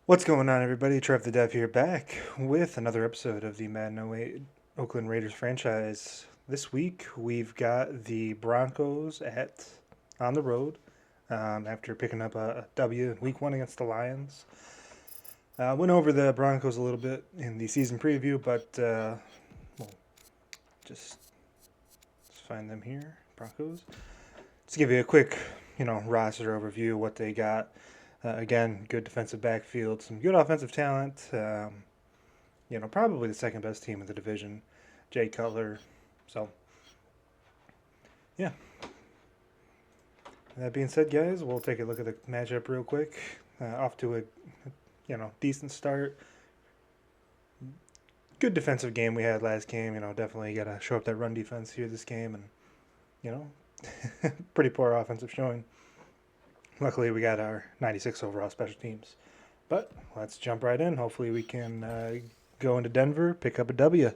What's going on, everybody? Trev the Dev here, back with another episode of the Madden 08 Oakland Raiders franchise. This week, we've got the Broncos on the road after picking up a W in Week 1 against the Lions. Went over the Broncos a little bit in the season preview, but well, just let's find them here. Broncos. Let's give you a quick, roster overview of what they got. Again, good defensive backfield, some good offensive talent. Probably the second best team in the division, Jay Cutler. So, yeah. That being said, guys, we'll take a look at the matchup real quick. Off to a, decent start. Good defensive game we had last game. Definitely got to show up that run defense here this game, and pretty poor offensive showing. Luckily, we got our 96 overall special teams. But let's jump right in. Hopefully, we can go into Denver, pick up a W. Denver,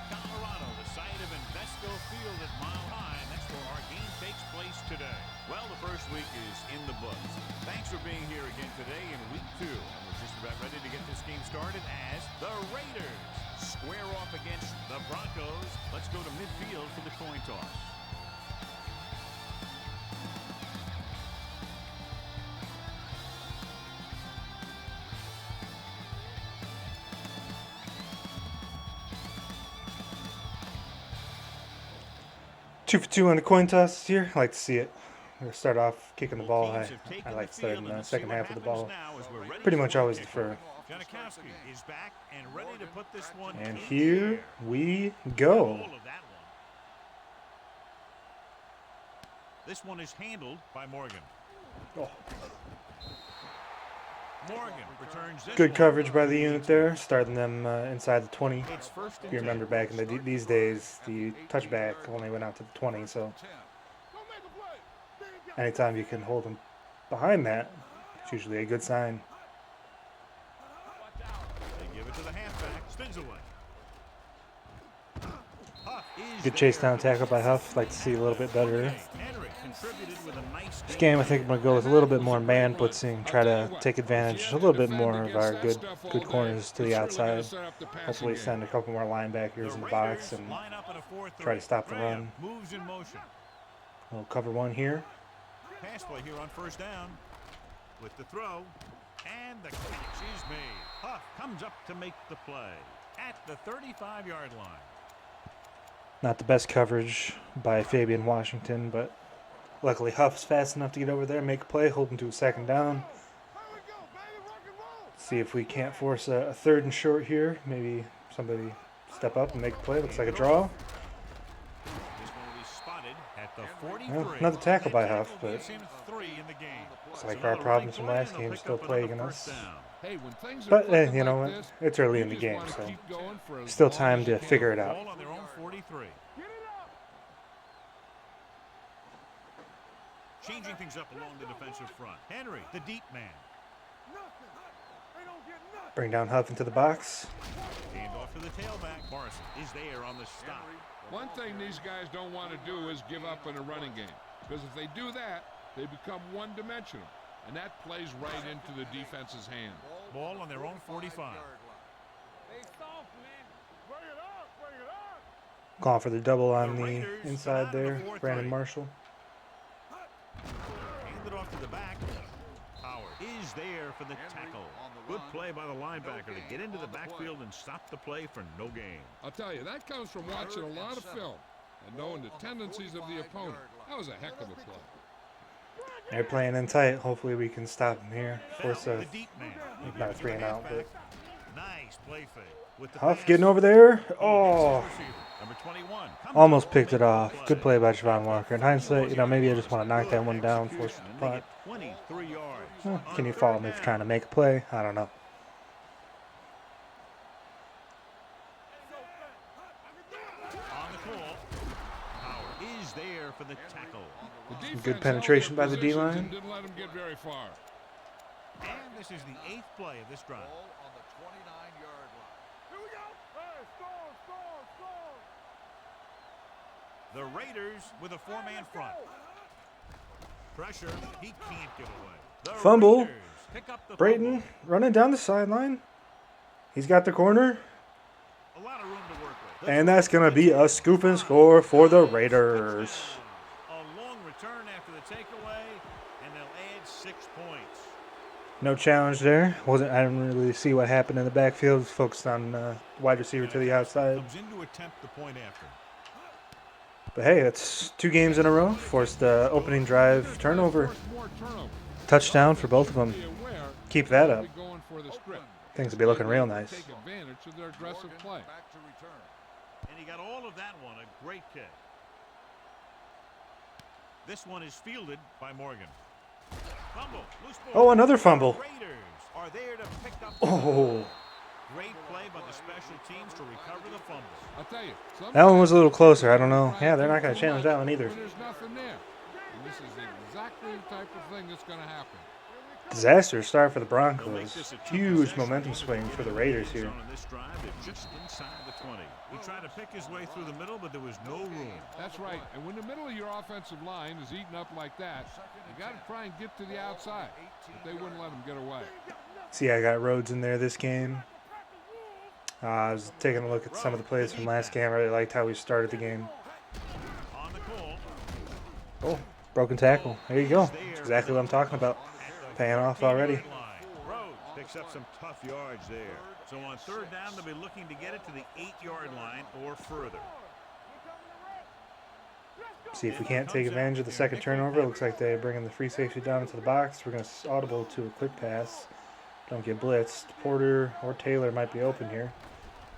Colorado, the site of Invesco Field at Mile High. And that's where our game takes place today. Well, the first week is in the books. Thanks for being here again today in week 2. And we're just about ready to get this game started as the Raiders square off against the Broncos. Let's go to midfield for the coin toss. 2 for 2 on the coin toss here. I like to see it. We're going to start off kicking the ball. I like starting the second half of the ball. Pretty much always defer. Is back and ready to put this one And here we go. This one is handled by Morgan. Oh. Morgan returns this Good coverage by the unit there, starting them inside the 20. It's first and If you remember back in these days, the touchback only went out to the 20, so anytime you can hold them behind that, it's usually a good sign. They give it to the halfback, spins away. Good chase down tackle by Huff. Like to see a little bit better. This game, I think I'm going to go with a little bit more man blitzing, try to take advantage a little bit more of our good corners to the outside. Hopefully send a couple more linebackers in the box and try to stop the run. We'll cover one here. Pass play here on first down with the throw, and the catch is made. Huff comes up to make the play at the 35-yard line. Not the best coverage by Fabian Washington, but luckily Huff's fast enough to get over there, make a play, hold him to a second down. See if we can't force a third and short here. Maybe somebody step up and make a play. Looks like a draw. Well, another tackle by Huff, but it's like our problems from last game still plaguing us. But, you know what? It's early in the game, so still time to figure it out. Changing things up along the defensive front. Henry, the deep man. Bring down Huff into the box. Hand off to the tailback. Morrison is there on the stop. One thing these guys don't want to do is give up in a running game. Because if they do that, they become one-dimensional. And that plays right into the defense's hand. Ball on their own 45. Calling for the double on the inside there. Brandon Marshall. Handed off to the back. Howard is there for the tackle. Good play by the linebacker to get into the backfield and stop the play for no gain. I'll tell you, that comes from watching a lot of film and knowing the tendencies of the opponent. That was a heck of a play. They're playing in tight. Hopefully we can stop them here. Force a not a 3 and out, but nice play fake. Huff getting over there. Oh, almost picked it off. Good play by Javon Walker. In hindsight, maybe I just want to knock that one down, force the punt. Well, can you follow me for trying to make a play? I don't know. For the tackle. Good penetration by the D-line. Didn't let him get very far. And this is the 8th play of this drive. The Raiders with a 4-man front. Pressure, he can't get away. The Fumble. Raiders pick up the Brayton fumble. running down the sideline. He's got the corner. A lot of room to work with. And that's going to be a scoop and score for the Raiders. A long return after the takeaway, and they'll add 6 points. No challenge there. I didn't really see what happened in the backfield. Focused on wide receiver to the outside. Comes in to attempt the point after. But hey, it's 2 games in a row. Forced the opening drive turnover. Touchdown for both of them. Keep that up. Things will be looking real nice. Take advantage of their aggressive play. And he got all of that one. A great kick. This one is fielded by Morgan. Fumble. Loose ball. Oh, another fumble. Raiders are there to pick up. Oh, Great play by the special teams to recover the fumble. I'll tell you. that one was a little closer. I don't know. Yeah, they're not going to challenge that one either. There's nothing there. And this is exactly the type of thing that's going to happen. Disaster start for the Broncos. Huge momentum swing for the Raiders here. On this drive, they're just inside the 20. He tried to pick his way through the middle, but there was no room. That's right. And when the middle of your offensive line is eaten up like that, you got to try and get to the outside. But they wouldn't let him get away. See, I got Rhodes in there this game. I was taking a look at some of the plays from last game. I really liked how we started the game. On the call. Oh, broken tackle. There you go. That's exactly what I'm talking about. Paying off already. Rhodes picks up some tough yards there. So on 3rd down, they'll be looking to get it to the 8-yard line or further. See if we can't take advantage of the second turnover. It looks like they're bringing the free safety down into the box. We're going to audible to a quick pass. Don't get blitzed. Porter or Taylor might be open here.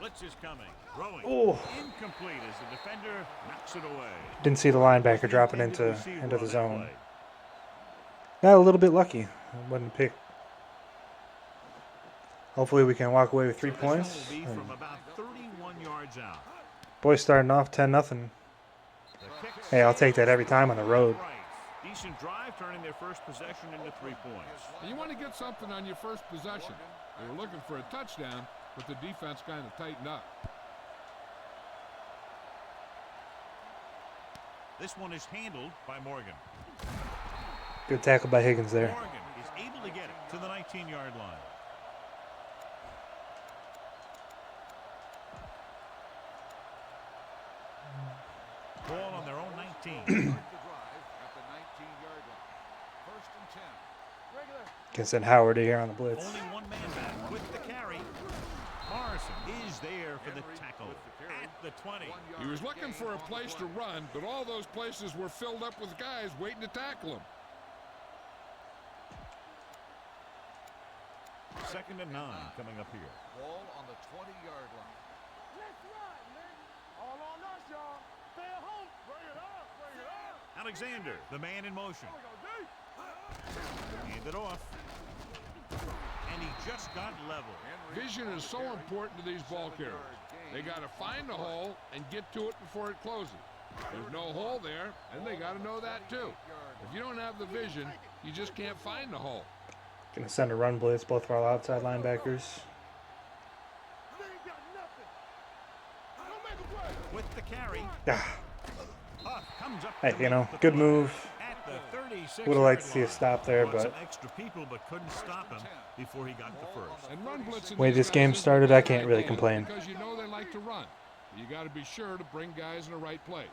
Blitz is coming. Throwing. Oh, Incomplete as the defender knocks it away. didn't see the linebacker dropping into the zone. Got a little bit lucky. Wasn't a pick. Hopefully we can walk away with 3 points. Will be from about 31 yards out. Boys starting off 10-0. Hey, I'll take that every time on the road. Decent drive, turning their first possession into 3 points. And you want to get something on your first possession. They were looking for a touchdown, but the defense kind of tightened up. This one is handled by Morgan. Good tackle by Higgins there. Morgan is able to get it to the 19-yard line. Ball on their own 19. Can send Howard here on the blitz. Only one man back with the carry. Morrison is there for the tackle at the 20. He was looking for a place to run, but all those places were filled up with guys waiting to tackle him. 2nd and 9 coming up here. Ball on the 20-yard line. Let's ride, man. All on us, y'all. Stay at home. Bring it up. Bring it up. Alexander, the man in motion. Hand it off. And he just got level. Vision is so important to these ball carriers. They got to find the hole and get to it before it closes. There's no hole there, and they got to know that too. If you don't have the vision, you just can't find the hole. Gonna send a run blitz, both of our outside linebackers. With the carry. Ah, Comes up hey, to you know, make the good play. move. At the 36 Would have liked to yard see a line. stop there, Brought but some extra people, but couldn't stop him before he got the first. And run blitzing way these this guys game isn't started, a I bad can't really idea complain. Because you know they like to run. You got to be sure to bring guys in the right place.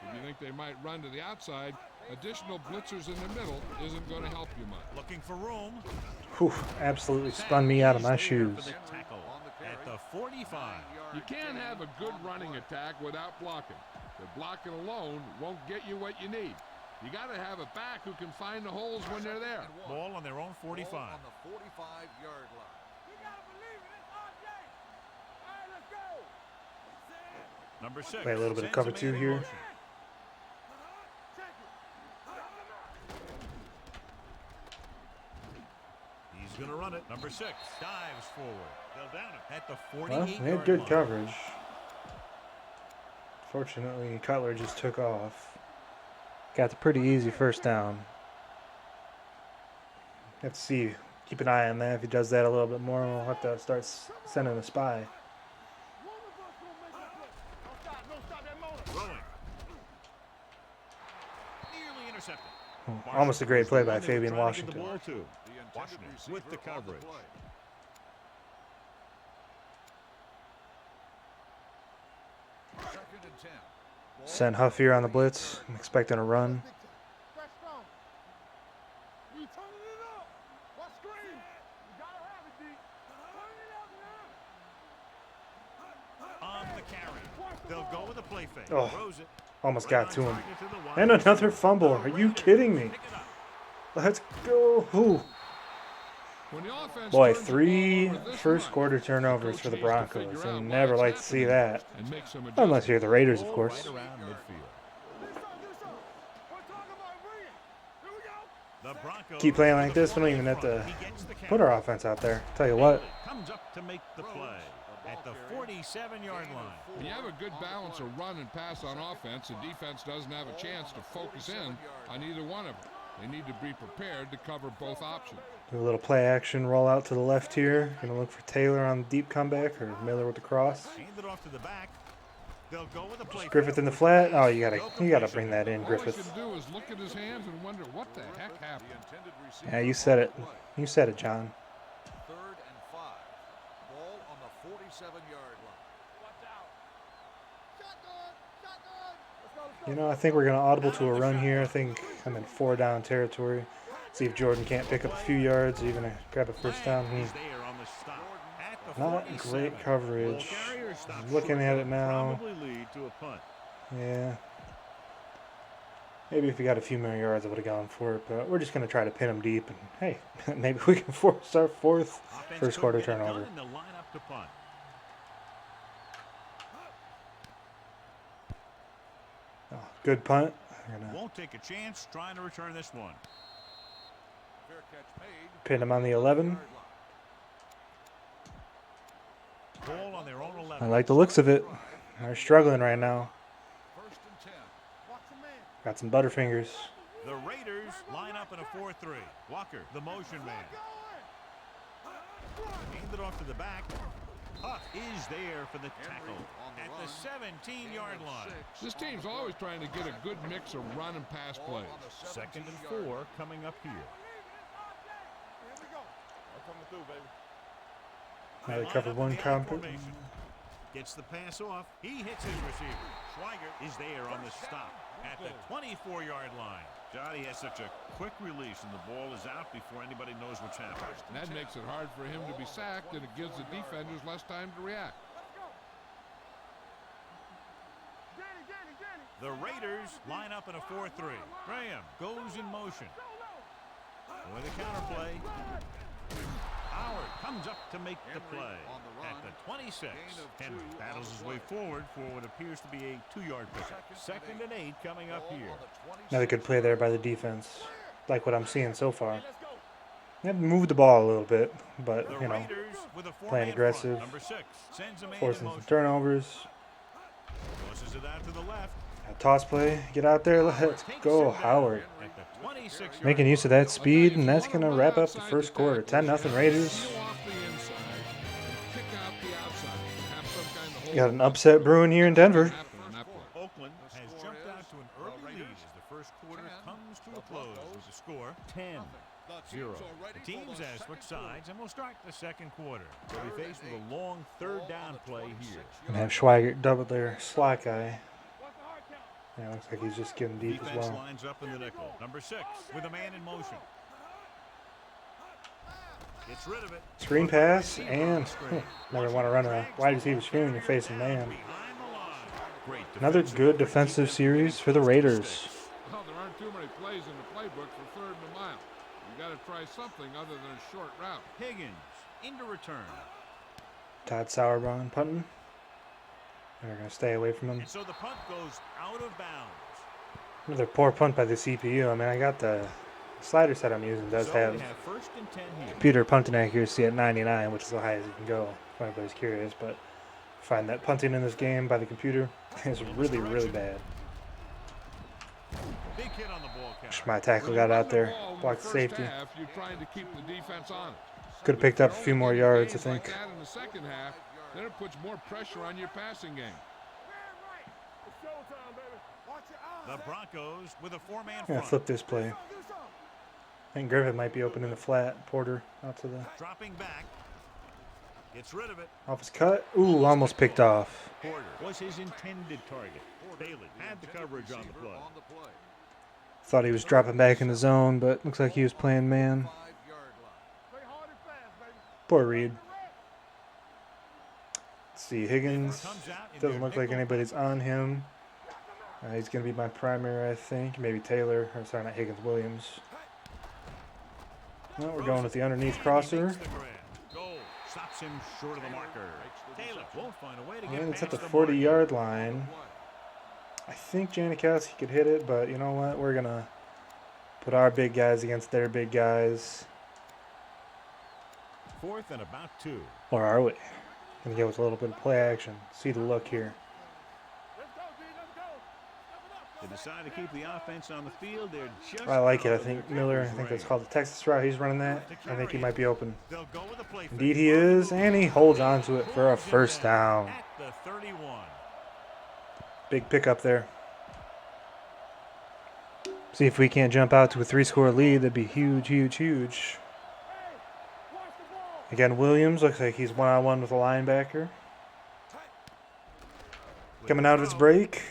If you think they might run to the outside, additional blitzers in the middle isn't going to help you much. Looking for room. whew, absolutely spun me out of my He's there for shoes. the tackle at the 45. You can't have a good running attack without blocking. The blocking alone won't get you what you need. You got to have a back who can find the holes when they're there. Ball on their own 45. Ball on the 45-yard line. You gotta believe it. It's RJ. All right, let's go. Number 6. Play a little bit of sends cover a man 2 in here. motion. Check it. He's going to run it. Number 6 dives forward. They'll down it at the 48 Well, they had good coverage. Fortunately, Cutler just took off. Got the pretty easy first down. Have to see. Keep an eye on that. If he does that a little bit more, we'll have to start sending a spy. One of us gonna make a play. Don't stop that motor. Throwing. intercepted. Almost a great play by Washington Fabian trying to get the Washington. ball to. The intended Washington receiver with the on coverage. play. Second and 10. Ball Sent Huff here on the blitz. I'm expecting a run. Stretch strong. We turning it up. What screen? You gotta have it, D. Turn it up now. On the carry. They'll go with a play fake. Oh, Throws it. almost Right got on to him. target to the wide And another receiver. fumble. Are you kidding me? Pick it up. Let's go. Ooh. When the offense Boy, turns the ball 3 over this first much, quarter the turnovers coach for the needs to Broncos. figure They out why never it's like to see happening that. and make some Unless adjustments. you're the Raiders, of Ball course. Right around midfield. Do something. We're talking about bringing. Here we go. The Broncos Keep playing like with the this. We don't ball even in have to front. He gets the put count. our offense out there. Tell you what. Comes up to make the play at the 47-yard line. When you have a good balance of run and pass on offense, the defense doesn't have a chance to focus in on either one of them. They need to be prepared to cover both options. Do a little play action roll out to the left here. Gonna look for Taylor on the deep comeback or Miller with the cross. Hand it off to the back. They'll go with a play. Griffith in the flat. Oh, you gotta bring that in, All Griffith. he can do is look at his hands and wonder what the heck The happened. intended receiver Yeah, you on said the it. play. You said it, John. 3rd and 5. Ball on the 47-yard line. Watch out. Shotgun. Shotgun. Let's go. Let's go. You know, I think we're gonna audible to a run here. I think I'm in 4-down territory. See if Jordan can't pick up a few yards or even grab a first down. He's there on the stop. At the Not 47. great coverage. Ball carrier stops I'm looking short. at it now. Probably lead to a punt. Yeah. Maybe if we got a few more yards, I would have gone for it. But we're just gonna try to pin them deep, and hey, maybe we can force our fourth Offense first couldn't quarter get it done, turnover. and they'll line up to punt. Oh, good punt. We're gonna Won't take a chance trying to return this one. Fair catch made. pin him on the 11. Yard line. Ball on their own 11. I like the looks of it. They're struggling right now. 1st and 10. Watch the man. Got some butterfingers. The Raiders line up in a 4-3. Walker, the motion man. Hand it off to the back. Huff is there for the tackle at the 17-yard line. This team's always trying to get a good mix of run and pass plays. 2nd and 4 coming up here. Here we go. I'm coming through, baby. Now they Line covered up one in the I comp. formation. Gets the pass off. He hits his receiver. Schweiger is there on the stop at the 24-yard line. Johnny has such a quick release, and the ball is out before anybody knows what's happening. And that makes it hard for him to be sacked, and it gives the defenders less time to react. Let's go. Danny. The Raiders line up in a 4-3. Graham goes in motion. With a counterplay. Howard comes up to make the play at the 26. Henry battles his way forward for what appears to be a 2-yard pickup. 2nd and 8 coming up here. Another good play there by the defense. Like what I'm seeing so far. Let's go. They have moved the ball a little bit, but The you know, Raiders with a playing four-man aggressive, front. Number 6 sends a man in forcing some motion. turnovers. Tosses it out to the left. A toss play. Get out there. Let's go, Howard. At the 26 Making use of that speed, and that's going to wrap up the first quarter. 10-0 Raiders. Peel off the inside and kick out the outside. Have some kind of hold. Got an upset brewing here in Denver. Happen on that play. Oakland has jumped out to an early lead as the first quarter comes to a close with the score 10-0. The teams have switched sides and will start the second quarter. They'll be faced with a long third down play here. And have Schweiger double their slot guy. What's the hard count? Yeah, looks like he's just getting deep as Defense well. lines up in the nickel. Number 6 with a man in motion. Gets rid of it. Screen pass, and never want to run a wide receiver screen when you're facing man. Behind the line. Great Another defensive good play. defensive series for the Raiders. Well, there aren't too many plays in the playbook for 3rd and a mile. You got to try something other than a short route. Higgins into return. Todd Sauerbrunn punting. They're going to stay away from him. And so the punt goes out of bounds. Another poor punt by the CPU. I mean, I got the slider set I'm using does So have they have 1st and 10 here. computer punting accuracy at 99, which is the highest you can go, if anybody's curious. But I find that punting in this game by the computer is really, really bad. Big hit on the ball carrier. My tackle When got you run out the there, ball in the blocked the first safety. half, you're trying to keep the defense honest. Could have picked up a If few you're more only yards, I getting gains think. like that in the second half, then it puts more pressure on your passing game. It's showtime, baby. Watch your eyes. The Broncos with a four-man Yeah, front. flip this play. I think Griffith might be open in the flat. Porter out to the Dropping back. Gets rid of it. off his cut. Ooh, almost picked off. Porter was his intended target. Bailey had the coverage on the play. Thought he was dropping back in the zone, but looks like he was playing man. Poor Reed. Let's see, Higgins. Doesn't look like anybody's on him. He's going to be my primary, I think. Maybe Taylor. Or sorry, not Higgins, Williams. Well, we're going with the underneath crosser. Goal stops him short of the marker. Taylor won't find a way to And get it's at the past 40-yard line. I think Janikowski could hit it, but you know what? We're going to put our big guys against their big guys. 4th and about 2. Or are we? Going to go with a little bit of play action. See the look here. They decide to keep the offense on the field. They're just I like it. I think Miller, I think that's called the Texas route. He's running that. I think he might be open. They'll go with a play fake. Indeed he is, and he holds on to it for a first down. At the 31. Big pickup there. See if we can't jump out to a 3-score lead. That'd be huge, huge, huge. Again, Williams looks like he's one-on-one with a linebacker. Coming out of his break.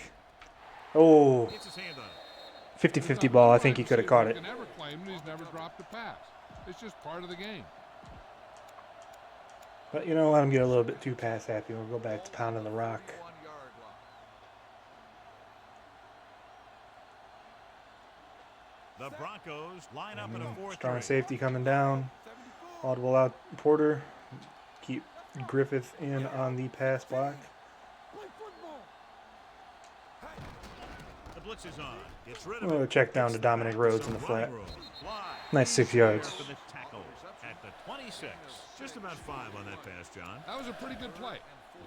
Oh, Gets his hand up. 50-50 ball. I think he could have caught it. You can never claim that he's never dropped a pass. It's just part of the game. But you know, let him get a little bit too pass happy. We'll go back to pounding the rock. The Broncos line up in a 4-3. Strong safety coming down. Audible out Porter. Keep Griffith in on the pass block. The blitz is on. Gets rid of Oh, it. check down to Dominic Rhodes in the flat. Nice 6 yards. For the tackle at the 26. Just about 5 on that pass, John. That was a pretty good play.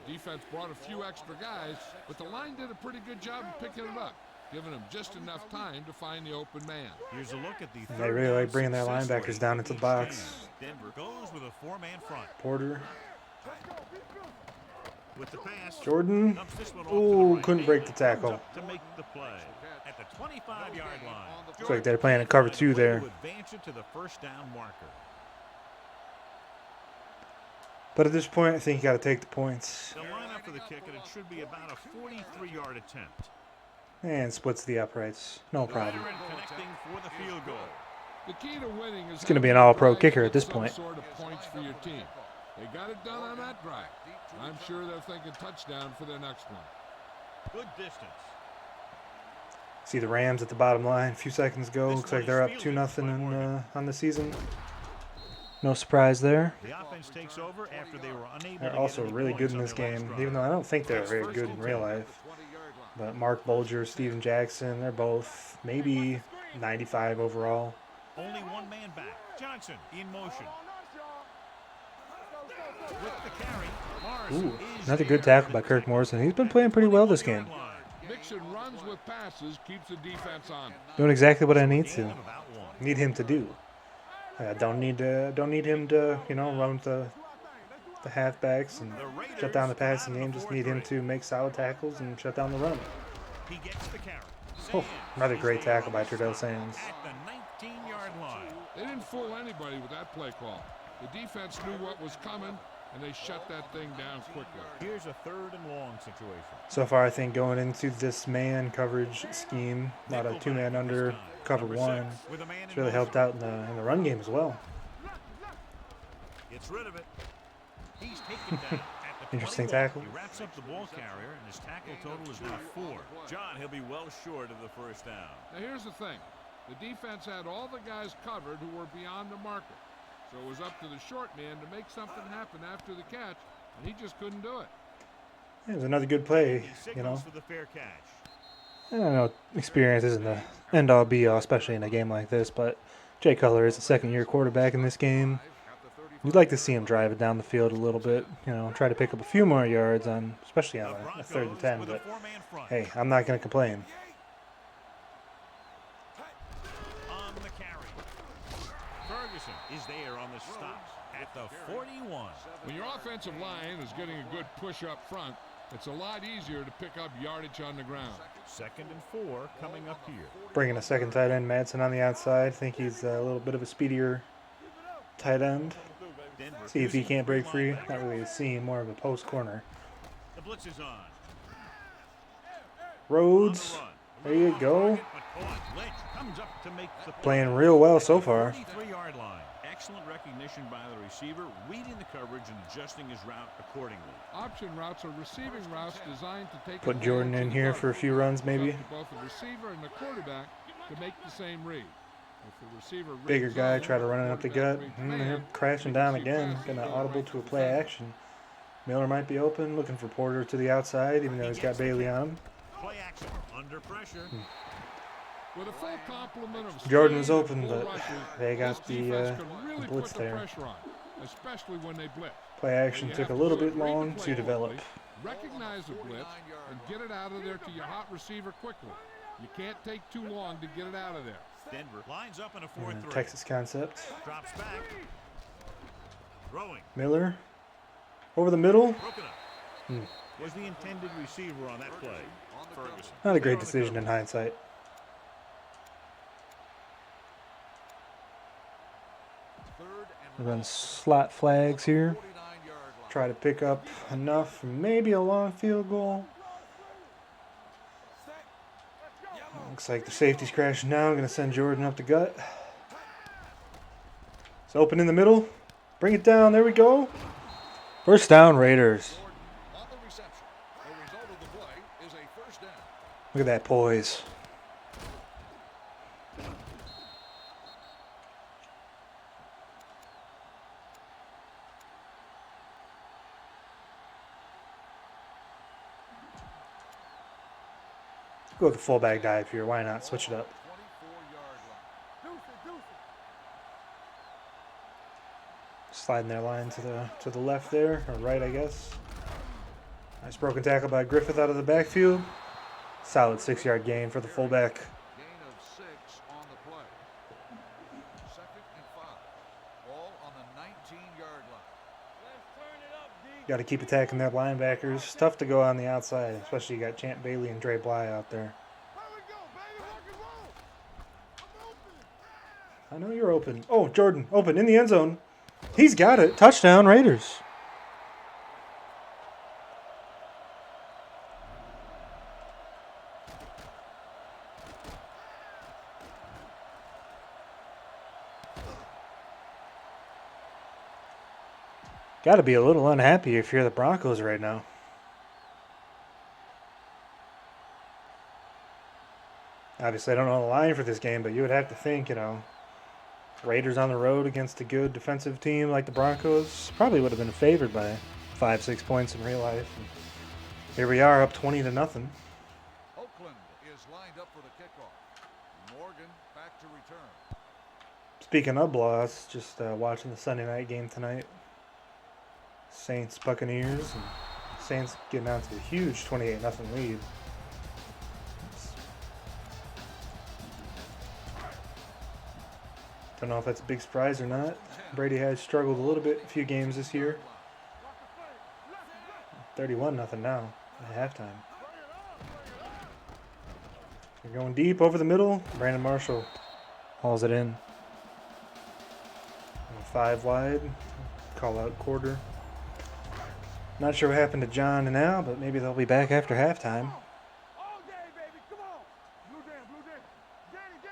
The defense brought a few extra guys, but the line did a pretty good job of picking it up, giving them just enough time to find the open man. Here's a look at the They really like bringing their success linebackers rate down for into the each box. team. Denver goes with a 4-man front. Porter. With the pass. Jordan. Dumps this one off to the Ooh, right. couldn't break the tackle. Up to make the play at the 25-yard line. Looks like they're playing a cover 2 there. To advance it to the first down marker. But at this point, I think you got to take the points. They'll line up for the kick, and it should be about a 43-yard attempt. And splits the uprights. No problem. Byron connecting for the field goal. The key to winning is He's gonna be an all-pro kicker at this point. some sort of points for your team. They got it done on that drive. I'm sure they're thinking touchdown for their next one. Good distance. See the Rams at the bottom line a few seconds ago. Looks like they're up 2-0 on the season. No surprise there. The offense takes over after they were unable They're to also get any really good points in on this their last game, drive. even though I don't think they're very good in real life. But Mark Bolger, Steven Jackson, they're both maybe 95 overall. Only one man back. Johnson in motion. With the carry, Morrison Ooh, is another good there tackle for by the Kirk tackle. Morrison. He's been playing pretty well this game. 21-yard line. Mixing runs with passes keeps the defense on. Doing exactly what I need Gain to. of about 1. Need him to do. Don't need him to, you know, run with the halfbacks and The Raiders shut down the come out passing of game. the Just need him 4-3. to make solid tackles and shut down the run. He gets the carry. Oh, Sands another is great there tackle by Trudell Sands. at the 19-yard line. They didn't fool anybody with that play call. The defense knew what was coming, and they shut that thing down quickly. Here's a 3rd and long situation. So far, I think going into this man coverage scheme, a lot of 2-man under, cover 1, With a man it's in really helped motion. out in the run game as well. Gets rid of it. He's taken down at the Interesting 21. tackle. He wraps up the ball carrier, and his tackle total is now 4. John, he'll be well short of the first down. Now here's the thing. The defense had all the guys covered who were beyond the marker. So it was up to the short man to make something happen after the catch, and he just couldn't do it. It was another good play, He you know. signals for the fair catch. I don't know, experience isn't the end-all be-all, especially in a game like this, but Jay Cutler is a second-year quarterback in this game. You'd like to see him drive it down the field a little bit, you know, try to pick up a few more yards, especially on The a 3rd and 10, Broncos with a but 4-man front. hey, I'm not going to complain. On the carry. Ferguson is there on the stop at the 41. When your offensive line is getting a good push up front, It's a lot easier to pick up yardage on the ground. 2nd and 4 coming up here. Bringing a second tight end, Madsen, on the outside. I think he's a little bit of a speedier tight end. Denver See if he using can't break 3 free. linebackers. Not really a seam, more of a post corner. The blitz is on. Rhodes, there you go. But caught. Lynch comes up to make the play. Playing real well so far. 33-yard line. Excellent recognition by the receiver, reading the coverage and adjusting his route accordingly. Option routes are receiving routes designed to take Put advantage Jordan of in the here coverage. for a few runs, It's maybe. up to both the receiver and the quarterback to make the same read. If the receiver Bigger reads guy, zone, try to run it up the gut. quarterback reads man, Crashing you can down see again. passes Gonna go audible right to a the play defender. action. Miller might be open, looking for Porter to the outside, even though he's got Bailey on him. Play action. Under pressure. With a full complement of Jordan was speed and open, full but rushes, they got this the defense could really blitz put the there. pressure on, especially when they blitz. Play action You took a have little do bit is read the long play to develop. quickly, recognize the blitz, and get it out of there to your hot receiver quickly. You can't take too long to get it out of there. Denver lines up in a 4-3. Texas concept. Drops back. Throwing. Miller over the middle. Broken up. Was the intended receiver on that play. Ferguson. Not a great decision in hindsight. Run slot flags here. Try to pick up enough for maybe a long field goal. Looks like the safety's crashing now. I'm going to send Jordan up the gut. It's open in the middle. Bring it down. There we go. First down, Raiders. On the reception, the result of the play is a first down. Look at that poise. Go with the fullback dive here. Why not? Switch it up. 24-yard line. Sliding their line to the left there, or right, I guess. Nice broken tackle by Griffith out of the backfield. Solid 6-yard gain for the fullback. Gain of 6 on the play. 2nd and 5. All on the 19-yard line. Got to keep attacking their linebackers. Tough to go on the outside, especially you got Champ Bailey and Dre Bly out there. I know you're open. Oh, Jordan, open in the end zone. He's got it. Touchdown, Raiders. Got to be a little unhappy if you're the Broncos right now. Obviously, I don't know the line for this game, but you would have to think, Raiders on the road against a good defensive team like the Broncos probably would have been favored by 5-6 points in real life. And here we are, up 20-0. Oakland is lined up for the kickoff. Morgan back to return. Speaking of blowoffs, just watching the Sunday night game tonight. Saints Buccaneers, and Saints getting out to a huge 28-0 lead. Don't know if that's a big surprise or not. Brady has struggled a little bit a few games this year. 31-0 now at halftime. They're going deep over the middle. Brandon Marshall hauls it in. 5 wide. Call out quarter. Not sure what happened to John and Al, but maybe they'll be back after halftime. All day, baby. Come on. Blue Dan. Danny.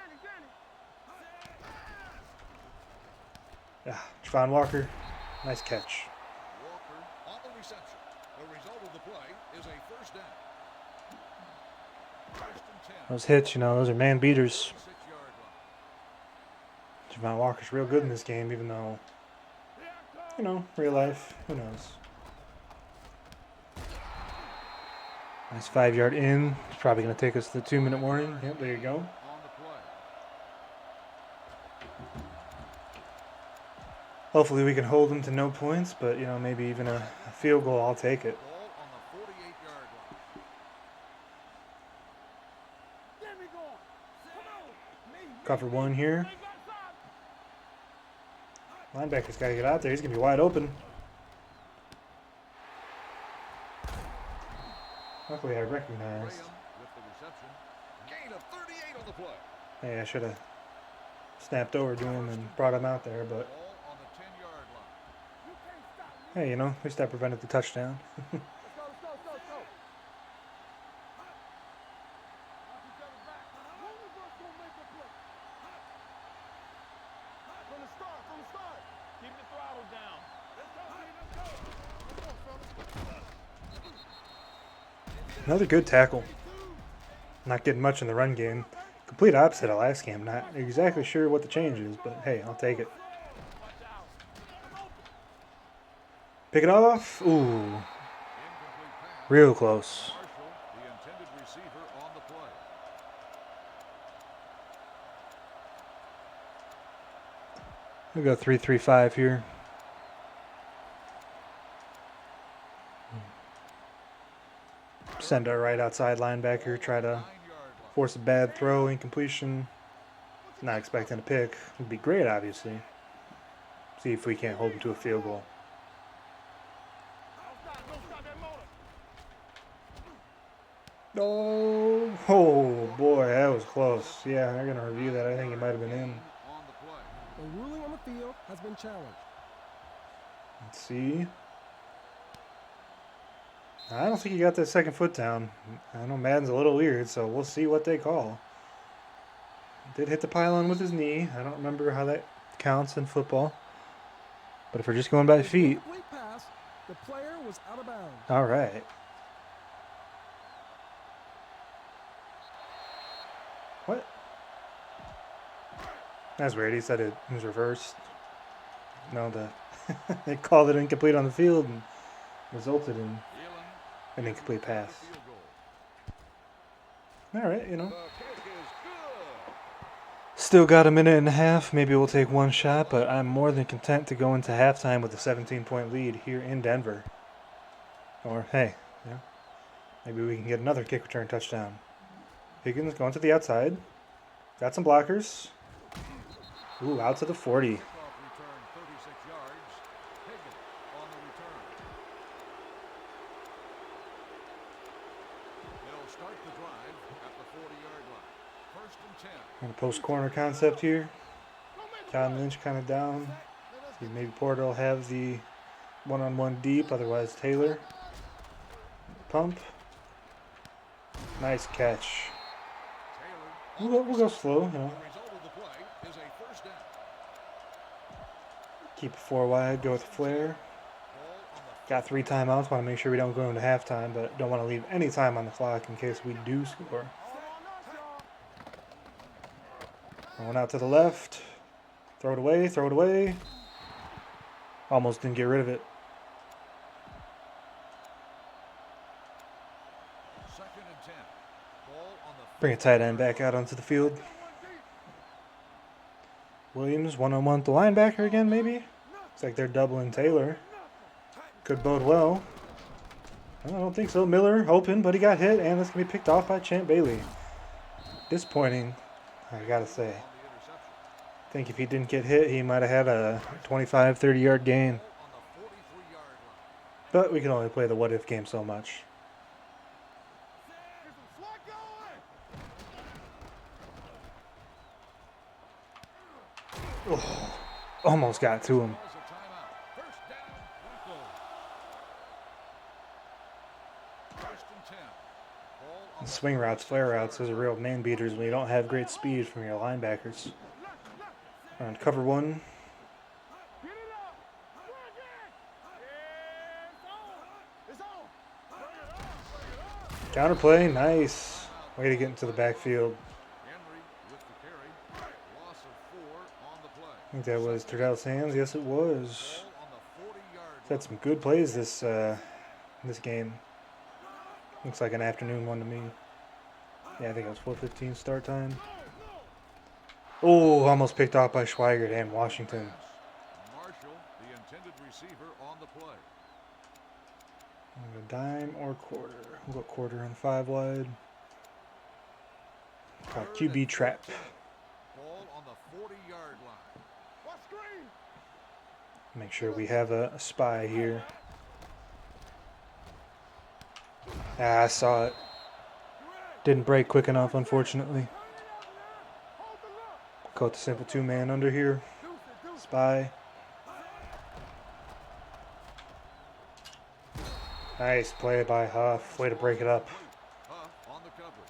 Ah, Javon Walker, nice catch. Walker on the reception. The result of the play is a first down. First and 10. Those hits, those are man beaters. 6-yard line. Javon Walker's real good in this game, even though, real life, who knows. Nice 5-yard in. It's probably going to take us to the 2-minute warning. Yep, there you go. On the play. Hopefully we can hold them to no points, but, maybe even a field goal, I'll take it. Ball on the 48-yard line. Cover one here. Linebacker's got to get out there. He's going to be wide open. Luckily, I recognized. Graham with the reception. Gain of 38 on the play. Hey, I should have snapped over to him and brought him out there, but Ball on the 10-yard line. You can't stop me. hey, you know, at least that prevented the touchdown. Let's go, let's go, let's go, let's go. Watch each other back. One of us gonna make a play. From the start, from the start. Keep the throttle down. Let's go, let's go. Come on, fellas. Another good tackle. Not getting much in the run game. Complete opposite of last game. Not exactly sure what the change is, but hey, I'll take it. Pick it off. Ooh, Incomplete pass. real close. Marshall, the intended receiver on the play. We'll go 3-3-5 here. Send our right outside linebacker. Try to 9-yard line. force a bad throw, incompletion. Not expecting a pick. Would be great, obviously. See if we can't hold him to a field goal. Don't stop that motor. Oh boy, that was close. Yeah, they're gonna review that. I think he might have been in. On the play. A ruling on the field has been challenged. Let's see. I don't think he got that second foot down. I know Madden's a little weird, so we'll see what they call. Did hit the pylon with his knee. I don't remember how that counts in football. But if we're just going by It was an feet, incomplete pass. The player was out of bounds. all right. What? That's weird. He said it was reversed. No, they called it incomplete on the field and resulted in Elam an incomplete pass. field goal. All right, you know. The kick is good. Still got a minute and a half. Maybe we'll take one shot, but I'm more than content to go into halftime with a 17-point lead here in Denver. Or, hey, yeah, maybe we can get another kick return touchdown. Higgins going to the outside. Got some blockers. Ooh, out to the 40. Kickoff return 36 yards. Higgins on the return. They'll start the drive at the 40-yard line. First and 10. And a post corner concept here. John Lynch kind of down. See, maybe Porter will have the one-on-one deep, otherwise Taylor. Pump. Nice catch. Taylor. We'll go slow, you know. The result of the play is a first down. Keep it 4 wide, go with the flare. Ball on the Got 3 timeouts, want to make sure we don't go into halftime, but don't want to leave any time on the clock in case we do score. Going out to the left. Throw it away, throw it away. Almost didn't get rid of it. second and 10. Ball on the Bring a tight end back out onto the field. Williams one-on-one with the linebacker again, maybe? Looks like they're doubling Taylor. Could bode well. I don't think so. Miller open, but he got hit, and it's going to be picked off by Champ Bailey. Disappointing, I gotta say. on the interception. I think if he didn't get hit, he might have had a 25, 30-yard gain. Ball on the 43-yard line. But we can only play the what-if game so much. Get some swag going. Oh, almost got to him. Calls a timeout. First down, Broncos. First and 10. Ball on the Swing routes, flare routes, those are real man beaters when you don't have great speed from your linebackers. On cover 1. Get it up. Swag it. It's on. Bring it on. Counterplay, nice. Way to get into the backfield. Henry with the carry. Loss of 4 on the play. I think that was Turdell's hands. Yes, it was. Ball on the 40-yard He's had some good plays this game. Looks like an afternoon one to me. Yeah, I think it was 4:15 start time. Oh, almost picked off by Schweigert and Washington. Marshall, the intended receiver on the play. A dime or quarter. We'll go quarter on 5 wide. QB trap. Ball on the 40-yard line. What screen? Make sure we have a spy here. Ah, I saw it. Didn't break quick enough, unfortunately. Caught the simple two-man under here. Spy. Nice play by Huff. Way to break it up. Huff on the coverage.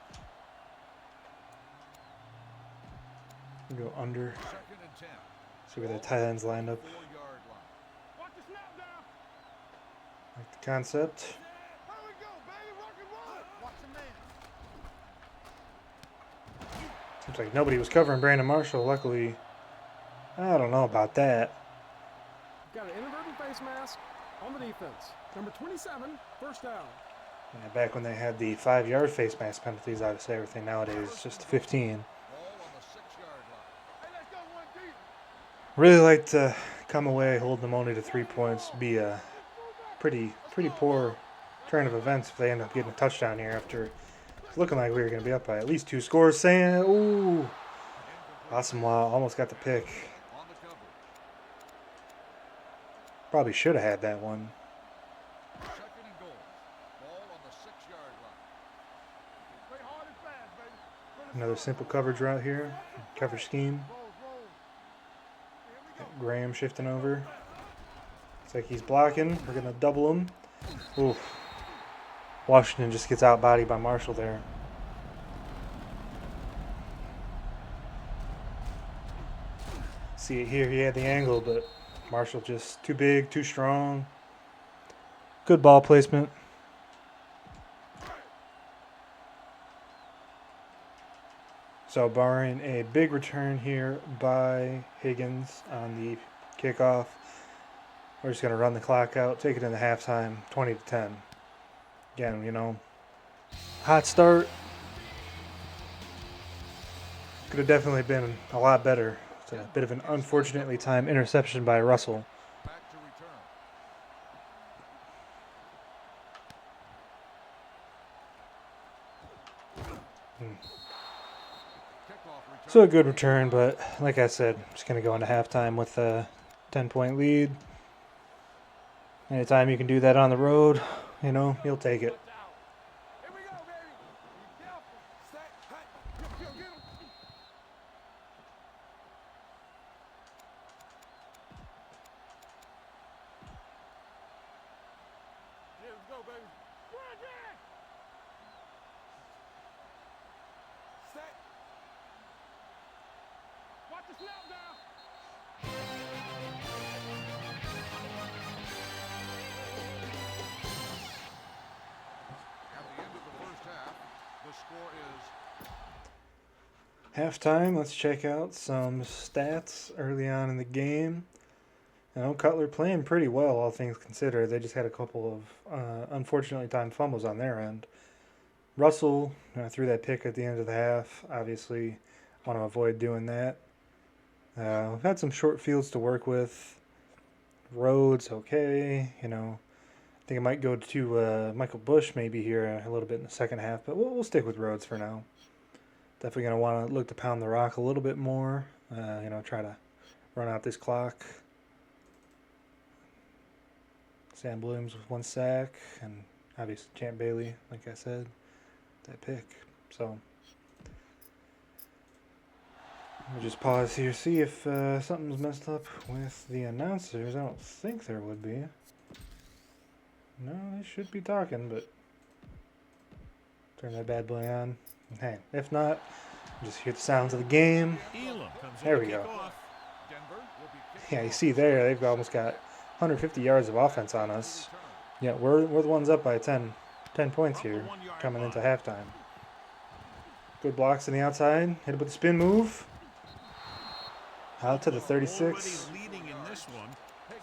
Go under. Second and 10. See where the tight ends lined up. 4-yard line. Watch the snap down. Like the concept. Here we go, baby. Rock and roll. Watch the man. Seems like nobody was covering Brandon Marshall. Luckily, I don't know about that. Got an inadvertent face mask on the defense. Number 27, first down. Yeah, back when they had the 5-yard face mask penalties, obviously everything nowadays is just 15. Ball on the 6-yard line. Hey, let's go one deep. Really like to come away holding them only to 3 points. Be a pretty poor turn of events if they end up getting a touchdown here after it's looking like we were going to be up by at least 2 scores. Saying, ooh, awesome! Almost got the pick. On the coverage. Probably should have had that one. Second and goal. Ball on the 6-yard line. Play hard and fast, baby. Another simple coverage route here. Coverage scheme. Roll, roll. Here we go. Graham shifting over. Looks like he's blocking. We're going to double him. Oof. Washington just gets outbodied by Marshall there. See it here. He had the angle, but Marshall just too big, too strong. Good ball placement. So barring a big return here by Higgins on the kickoff, we're just going to run the clock out, take it into halftime, 20-10. Again, you know, hot start. Could have definitely been a lot better. It's a bit of an unfortunately timed interception by Russell. Back to return. Kickoff return. So a good return, but like I said, just going to go into halftime with a 10-point lead. Anytime you can do that on the road, you know, you'll take it. Here we go, baby. Be careful. Set. Hey. Get him. Yeah, let's go, baby. Run, Jack. Set. Watch the snap down. At the end of the first half, the score is Halftime, let's check out some stats early on in the game. You know, Cutler playing pretty well, all things considered. They just had a couple of unfortunately timed fumbles on their end. Russell threw that pick at the end of the half. Obviously, want to avoid doing that. We've had some short fields to work with. Rhodes, okay. You know, I think it might go to Michael Bush maybe here a little bit in the second half, but we'll stick with Rhodes for now. Definitely going to want to look to pound the rock a little bit more. You know, try to run out this clock. Sam Williams with 1 sack, and obviously Champ Bailey, like I said, that pick. So let me just pause here, see if something's messed up with the announcers. I don't think there would be. No, they should be talking, but turn that bad boy on. Hey, if not, just hear the sounds of the game. Elam comes in There to we go. kick off. Denver will be kicking Yeah, you off. see there, they've almost got 150 yards of offense on us. Yeah, we're the ones up by 10 points here coming into halftime. Good blocks on the outside. Hit it with the spin move. Out to the 36. Already leading in this one,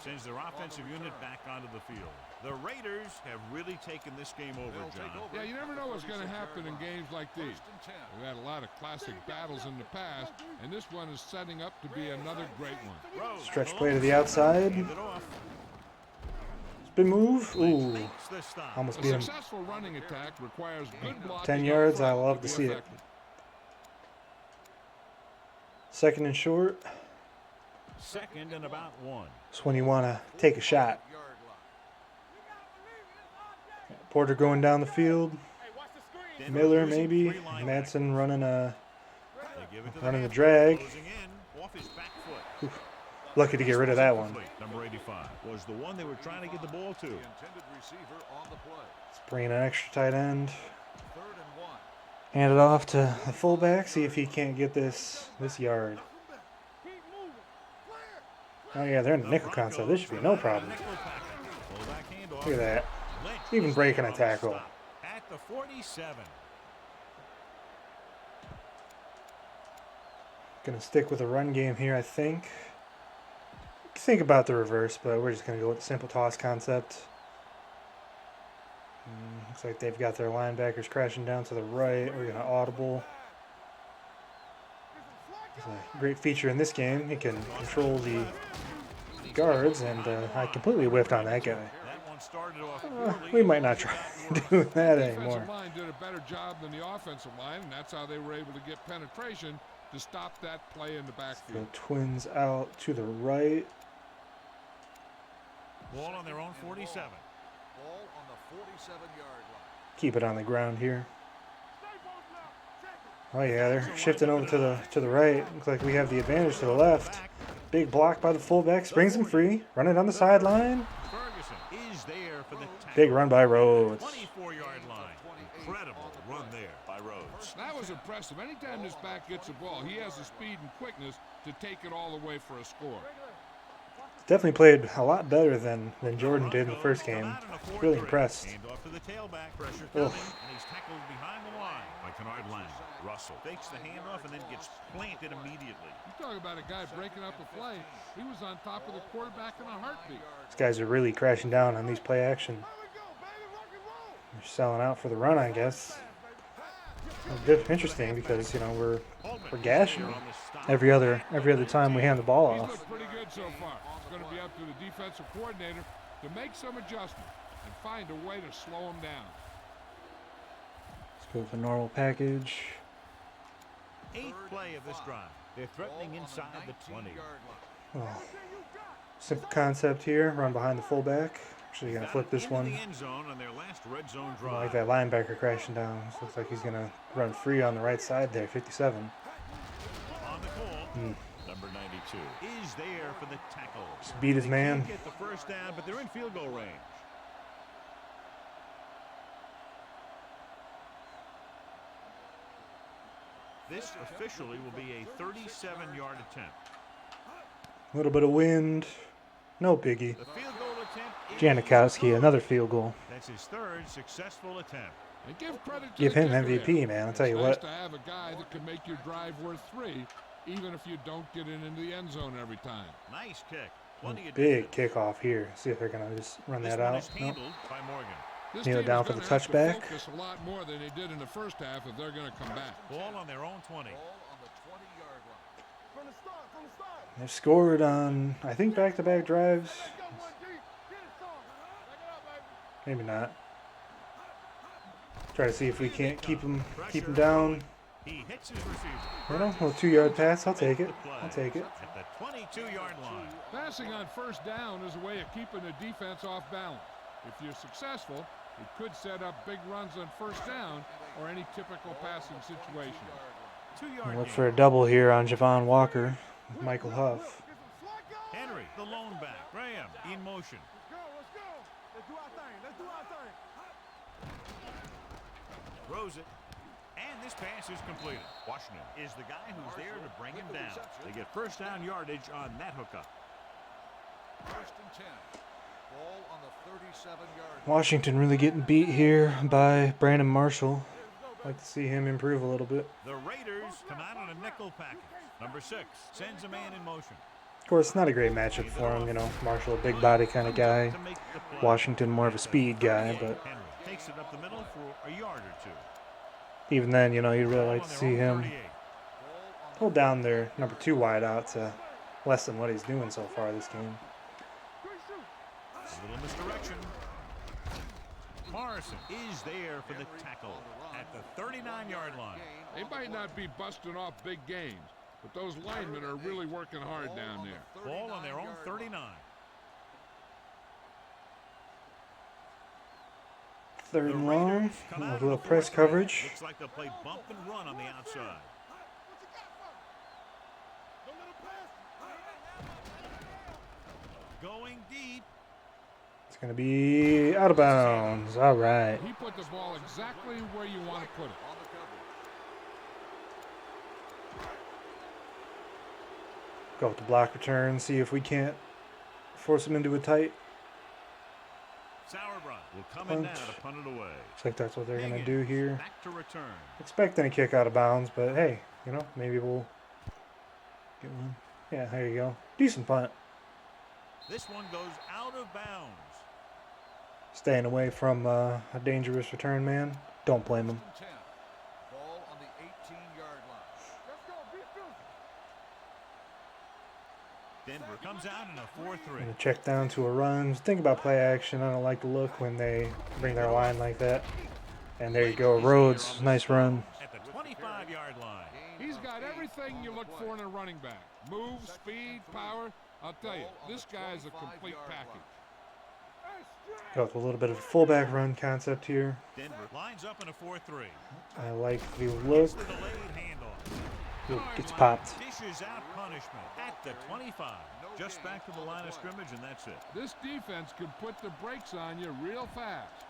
sends their offensive unit back onto the field. The Raiders have really taken this game over, They'll take John. over Yeah, you never know what's going to happen in games like these. First and 10. We've had a lot of classic battles in the past, and this one is setting up to be another great one. Rhodes Stretch alone play to the outside. hand it off. Spin move. Ooh. Makes the stop. Almost A beat him. successful running attack requires good blocking 10 up yards, front I love to be see it. effective. Second and short. Second and about 1. That's when you want to take a shot. 5-yard line. Porter going down the field. Hey, watch the screen. Denver Miller using maybe. three linebackers. Madsen running They give it to running the halfback, drag. closing in off his back foot. Lucky to get rid of that one. Number 85 was the one they were trying to get the ball to. The intended receiver on the play. Let's bring in an extra tight end. 3rd and 1. Hand it off to the fullback. See if he can't get this yard. Keep moving. Clear. Oh yeah, they're in the nickel concept. This should be no problem. Look at that. Even breaking a tackle. At the 47. Gonna stick with a run game here, I think. Think about the reverse, but we're just gonna go with the simple toss concept. Looks like they've got their linebackers crashing down to the right. We're gonna audible. It's a great feature in this game. It can control the guards, and I completely whiffed on that guy. That one started off poorly. We might not try doing that The anymore. defensive line did a better job than the offensive line, and that's how they were able to get penetration to stop that play in the The backfield. Twins out to the right. Ball on their own 47. Ball on the 47-yard line. Keep it on the ground here. Stay close now. Check it. Oh yeah, they're shifting over to the right. Looks like we have the advantage to the left. Big block by the fullback, springs him free. Running on the sideline. Ferguson is there for the tackle. Big run by Rhodes. 24-yard line. Incredible run there by Rhodes. That was impressive. Anytime this back gets a ball, he has the speed and quickness to take it all the way for a score. Definitely played a lot better than Jordan did in the first game. Really impressed. Hand off to the tailback. Pressure Oof. coming, and he's tackled behind the line by Kennard Lang. Russell fakes the handoff and then gets planted immediately. You talk about a guy breaking up a play. He was on top of the quarterback in a heartbeat. These guys are really crashing down on these play action. Here we go, baby. Rock and roll. They're selling out for the run, I guess. Interesting because we're gashing every other time we hand the ball He's off. looked pretty good so far. It's going to be up to the defensive coordinator to make some adjustment and find a way to slow him down. Let's go with the normal package. 8th play of this drive. They're threatening inside the 20. Oh, simple concept here. Run behind the fullback. Actually, gonna flip this Into one. the end zone on their last red zone I drive. like that linebacker crashing down. This looks like he's gonna run free on the right side there. 57. On the call, number 92 is there for the tackle. Just beat his man. Can't get the first down, but they're in field goal range. This officially will be a 37-yard attempt. A little bit of wind. No biggie. The field goal attempt is Janikowski, another field goal. That's his 3rd successful attempt. And give credit to Give the him kicker MVP, here. man. I'll tell you It's nice what. to have a guy that can make your drive worth 3, even if you don't get it into the end zone every time. Nice kick. Plenty of Big distance. kickoff here. See if they're gonna just run This that one out. is Nope. handled by Morgan. This Kneel team down is for the gonna have to touchback. focus a lot more than they did in the first half if they're going to come back. Ball on their own 20. Ball on the 20-yard line. From the start. From the start. They've scored on, I think, back-to-back drives. Let's go, 1G. Get it, son. Back it up, baby. Maybe not. Try to see if we can't keep them down. He hits his receiver. You know, a little 2-yard pass. I'll take it. I'll take it. At the 22-yard line. Passing on first down is a way of keeping the defense off balance. If you're successful, it could set up big runs on first down or any typical passing situation. 2-yard Look gain. for a double here on Javon Walker with Michael Huff. Get some slack going. Henry, the lone back. Graham in motion. Let's go. Let's go. Let's do our thing. Let's do our thing. Throws it. And this pass is completed. Washington is the guy who's there to bring him down. They get first down yardage on that hookup. 1st and 10. Ball on the 37-yard line. Washington really getting beat here by Brandon Marshall. Like to see him improve a little bit. The Raiders come out on a nickel package. Number 6 sends a man in motion. Of course, it's not a great matchup for him. Marshall, a big body kind of guy. To make the play. Washington, more of a speed guy. But Henry takes it up the middle for a yard or 2. even then, you'd really Ball like on to their see own him 38. pull down their number 2 wide out to less than what he's doing so far this game. A little misdirection. Morrison is there for the tackle at the 39-yard line. They might not be busting off big games, but those linemen are really working hard down there. Ball on their own 39. Third The and long. Raiders come out A of little the press fourth man. coverage. Looks like they'll play bump and run on the outside. Going deep. It's going to be out of bounds. All right. He put the ball exactly where you want to put it. On the coverage. Go with the block return. See if we can't force him into a tight. Sauerbrunn will come in now Punt. to punt it away. Looks like that's what they're going to Higgins do here. back to return. Expecting a kick out of bounds, but hey, you know, maybe we'll get one. Yeah, there you go. Decent punt. This one goes out of bounds. Staying away from a dangerous return man. Don't blame him. 10. Ball on the 18-yard line. Let's go. Beat Phil. Denver comes out in a 4-3. Gonna check down to a run. Think about play action. I don't like the look when they bring their line like that. And there you go, Rhodes. Nice run. At the 25-yard line. He's got everything you look for in a running back. Move, speed, power. I'll tell you, this guy's a complete package. Go with a little bit of a fullback run concept here. Denver lines up in a 4-3. I like the look. Gets the delayed handoff. Ooh, gets popped. Dishes out punishment at the 25. Just back to the line of scrimmage, and that's it. This defense could put the brakes on you real fast.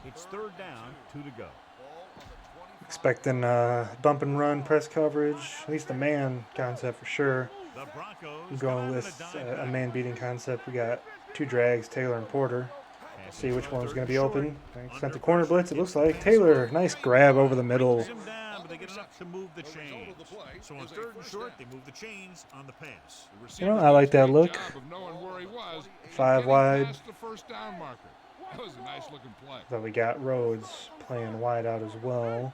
It's third down, 2 to go. Expecting bump and run press coverage. At least a man concept for sure. The Broncos I'm come going out with in a dime a back. man beating concept. We got two drags, Taylor and Porter. See which one's going to be open. I sent the corner blitz. It looks like Taylor. Nice grab over the middle. Brings him down, but they get enough to move the chains. So on third and short, they move the chains on the pass. The You know, receiver I like did a that great look. job of knowing where he was and 5 getting wide. past the first down marker. That was a nice looking play. So we got Rhodes playing wide out as well.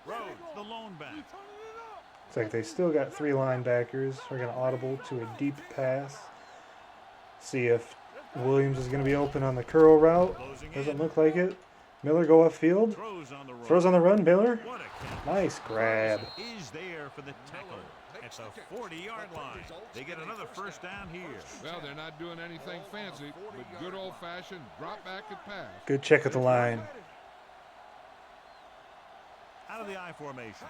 Rhodes, the lone back. Looks like they still got 3 linebackers. We're going to audible to a deep pass. See if Williams is going to be open on the curl route. Closing Doesn't in. look like it. Miller go upfield. Throws on the run. Throws on the run, Miller. What a catch. Nice grab. Is there for the tackle at the 40-yard line. They get another first down here. Well, they're not doing anything fancy, but good old-fashioned drop back and pass. Good check at the line. Out of the I formation.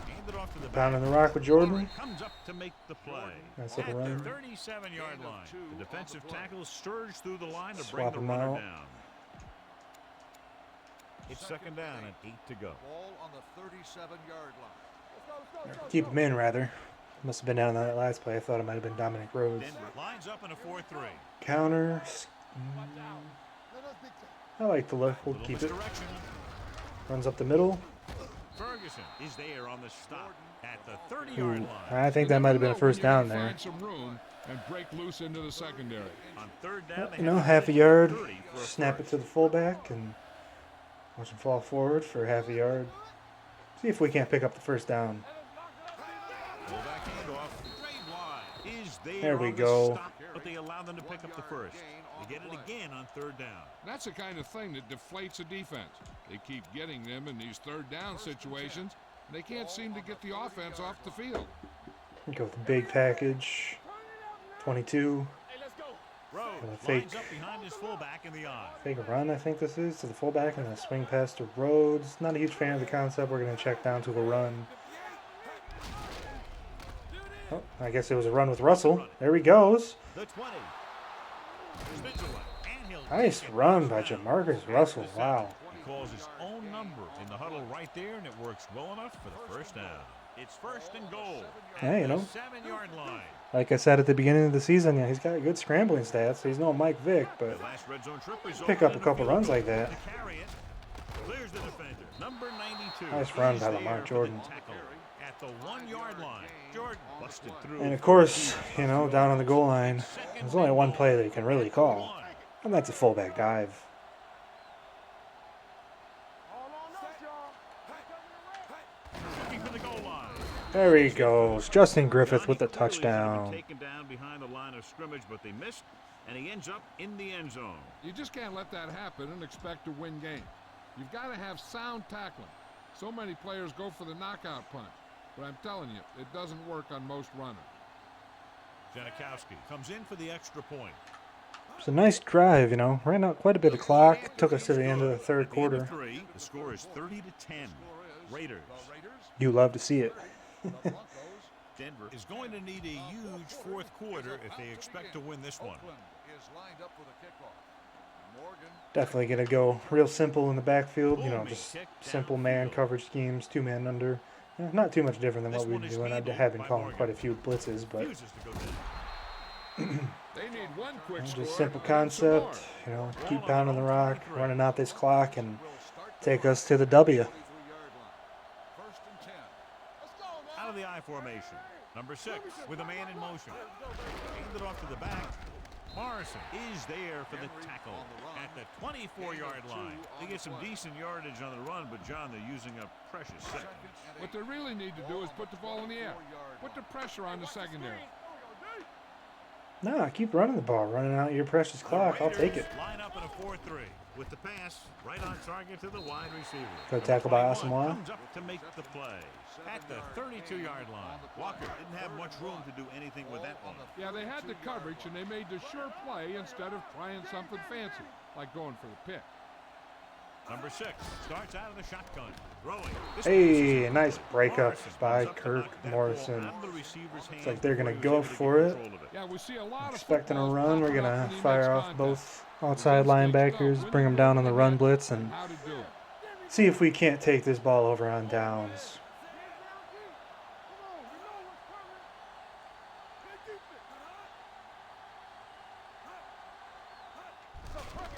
Hand it off to the Down back. in the rock with Jordan. Comes up to make the play. Nice At little the run. 37-yard line. The defensive tackles surge through the line to Swap bring him the runner out. down. It's second down and 8 to go. Ball on the 37-yard line. Keep him in, rather. Must have been down on that last play. I thought it might have been Dominic Rhodes. Denver lines up in a 4-3. Counter. I like the look. We'll Little keep it. misdirection. Runs up the middle. Ferguson is there on the stop at the 30-yard Ooh, line. I think You that might have never been a know when first you're down gonna there. Find some room and break loose into the secondary. On third down, they You know, have half a to yard. 30 for a Snap it first. to the fullback and watch him fall forward for half a yard. See if we can't pick up the first down. Fullback handoff. Trade wide is there. There we on the go. stop, but they allow them to pick up the first. They get it again on third down. That's the kind of thing that deflates a defense. They keep getting them in these third down situations, and they can't seem to get the offense off the field. Go with the big package. 22. Rhodes And a fake. lines up behind his fullback in the eye. Fake run, I think this is, to the fullback, and then a swing pass to Rhodes. Not a huge fan of the concept. We're going to check down to a run. Oh, I guess it was a run with Russell. There he goes. The 20. Spins away, and he'll Nice take it run by first down. Jamarcus Russell. Wow. He calls his own number in the huddle right there, and it works well enough for the first down. It's first and goal. Hey, you At know. the 7-yard line. Like I said at the beginning of the season, yeah, he's got good scrambling stats. He's no Mike Vick, but The last red zone trip was pick open up a in the couple field runs goal like that. to carry it. Clears the defender. Number 92. Nice run He's by there Lamar for Jordan. the tackle at the 1-yard line. Jordan busted through. And of for course, the you know, down on the goal line, there's only one play that you can really call, and that's a fullback dive. Looking for the goal line. There he goes. Justin Griffith with the Johnny Cleary should have been touchdown. taken down behind the line of scrimmage, but they missed, and he ends up in the end zone. You just can't let that happen and expect to win games. You've got to have sound tackling. So many players go for the knockout punch, but I'm telling you, it doesn't work on most runners. Janikowski comes in for the extra point. It's a nice drive, you know. Ran out quite a bit of clock. Took us to the end of the third At the end of quarter. 3, the score is 30-10. Raiders. You love to see it. Denver is going to need a huge fourth quarter if they expect to win this one. Definitely going to go real simple in the backfield. You know, Booming just kick simple man downfield. coverage schemes, 2-man under. You know, not too much different than This what we've one been is doing. I handled have been by calling Morgan. quite a few blitzes, but Refuses to go down. They need one quick score. just simple and then some more. concept. You know, Ball keep on pounding their the own rock, 23. running out this clock, and take us to the W. Out of the I formation. Number 6 with a man in motion. Handed off to the back. Morrison is there for the tackle at the 24-yard line. They get some decent yardage on the run, but, John, they're using up precious seconds. What they really need to do is put the ball in the air. Put the pressure on the secondary. Nah, keep running the ball, running out your precious clock. I'll take it. Line up in a 4-3 with the pass right on target to the wide receiver. Good tackle by Number 21 Asamoah. comes up to make the play at the 32-yard line. Walker didn't have much room to do anything with that one. Yeah, they had the coverage, and they made the sure play instead of trying something fancy, like going for the pick. Number 6 starts out of the shotgun. Throwing. This Hey, one nice is breakup Morrison by comes up to Kirk knock that ball Morrison. out of the receiver's hand Like they're before gonna he was go able to get for it. control of it. Yeah, we see a lot Expecting a of run. We're gonna fire off both outside linebackers, bring them down on the run blitz, and how to do it. see if we can't take this ball over on downs.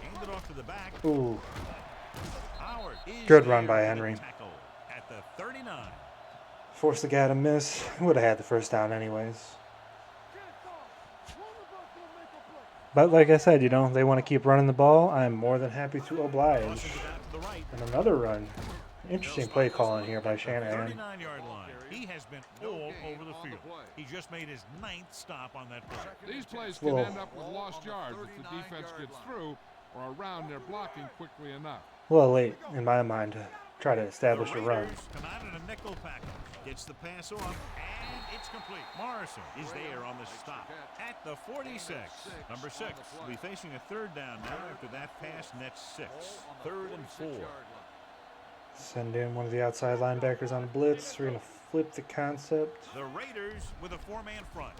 Handed off to the back. Ooh, Howard is Good run there by for the Henry. tackle at the 39. forced the guy to miss. Would have had the first down anyways. But like I said, you know, they want to keep running the ball. I'm more than happy to oblige. Tosses it out to the right. And another run. Interesting play calling here by Shanahan. 39-yard line. He has been all over the field. He just made his 9th stop on that play. These plays can Well- end up with lost yards if the defense gets through or around their blocking quickly enough. A little late in my mind to try to establish The a run. Raiders come out in a nickel package. Gets the pass off, and it's complete. Morrison is there on the stop at the 46. Number 6 will be facing a third down now after that pass nets 6. 3rd and 4. Send in one of the outside linebackers on a blitz. We're going to flip the concept. The Raiders with a 4-man front.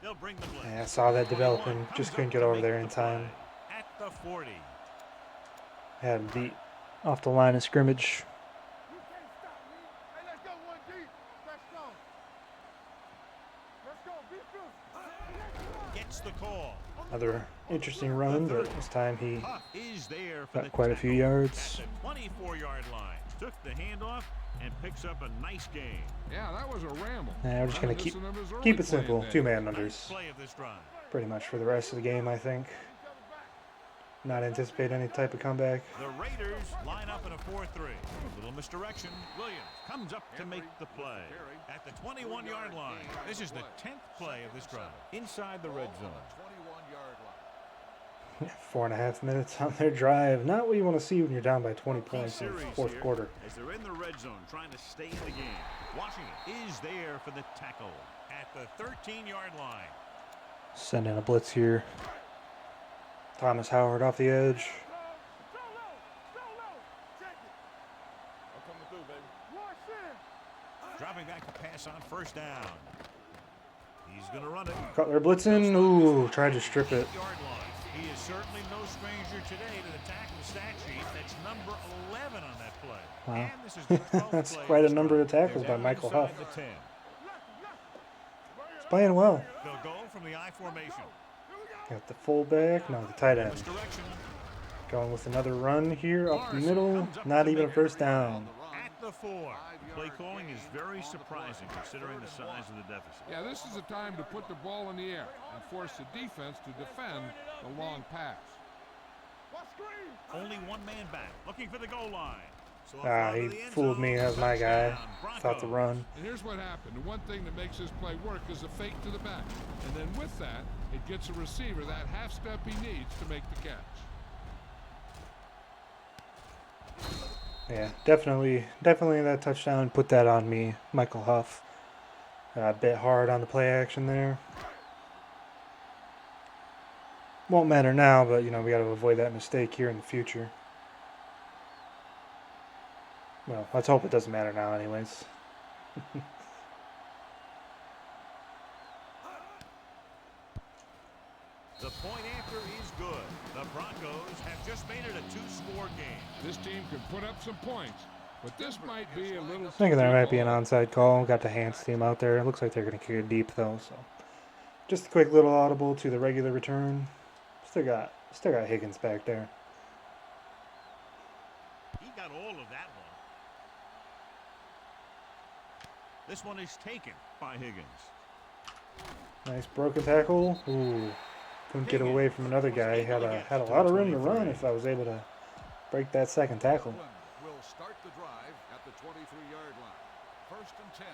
They'll bring the blitz. Yeah, I saw that developing. Just couldn't get over there in time. At the 40. Had him beat off the line of scrimmage. You can't stop me. Hey, let's go one deep. Let's go. Let's go. Be good. Gets the call. Another interesting run, but this time he Huff is there for the got quite a few tackle yards. at the 24-yard line. Took the handoff and picks up a nice gain. Yeah, that was a ramble. Yeah, we're just going to Reminiscent of his early keep it play in simple. there. 2-man Nice unders. play of this drive. Pretty much for the rest of the game, I think. Not anticipate any type of comeback. The Raiders line up in a 4-3. Little misdirection. Williams comes up to make the play at the 21-yard line. This is the 10th play of this drive. Inside the red zone. 4.5 minutes on their drive. Not what you want to see when you're down by 20 Key points in the series fourth here quarter. as they're in the red zone trying to stay in the game. Washington is there for the tackle at the 13-yard line. Send in a blitz here. Thomas Howard off the edge. Dropping back to pass on first down. He's going to run it. Cutler blitzing. Ooh, tried to strip it. 8-yard line. He is certainly no stranger today to the tackle stat sheet. That's number 11 on that play. Wow. And this is the 12th That's play quite a this number of drive. tackles They're by down Michael inside Huff. the 10. He's playing well. They'll go from the I formation. Got the fullback. No, the tight end. Misdirection. Going with another run here up the Morrison middle. comes up Not to even a make first down. At the 4. Play calling is very surprising considering the size of the deficit. Yeah, this is the time to put the ball in the air and force the defense to defend the long pass. Only one man back, looking for the goal line. So He fooled me. That was my guy. Thought the run. And here's what happened. The one thing that makes this play work is a fake to the back. And then with that, it gets a receiver that half step he needs to make the catch. Yeah, definitely that touchdown. Put that on me, Michael Huff. Bit hard on the play action there. Won't matter now, but we got to avoid that mistake here in the future. Well, let's hope it doesn't matter now, anyways. The point after is good. The Broncos have just made it a two-score game. This team can put up some points, but this might be a little. Thinking there might be an onside call. Got the Hans team out there. It looks like they're going to kick it deep though. So, just a quick little audible to the regular return. Still got Higgins back there. He got all of that one. This one is taken by Higgins. Nice broken tackle. Ooh, couldn't get away from another guy. Had a lot of room to run if I was able to break that second tackle. Will start the drive at the 23-yard line. 1st and 10.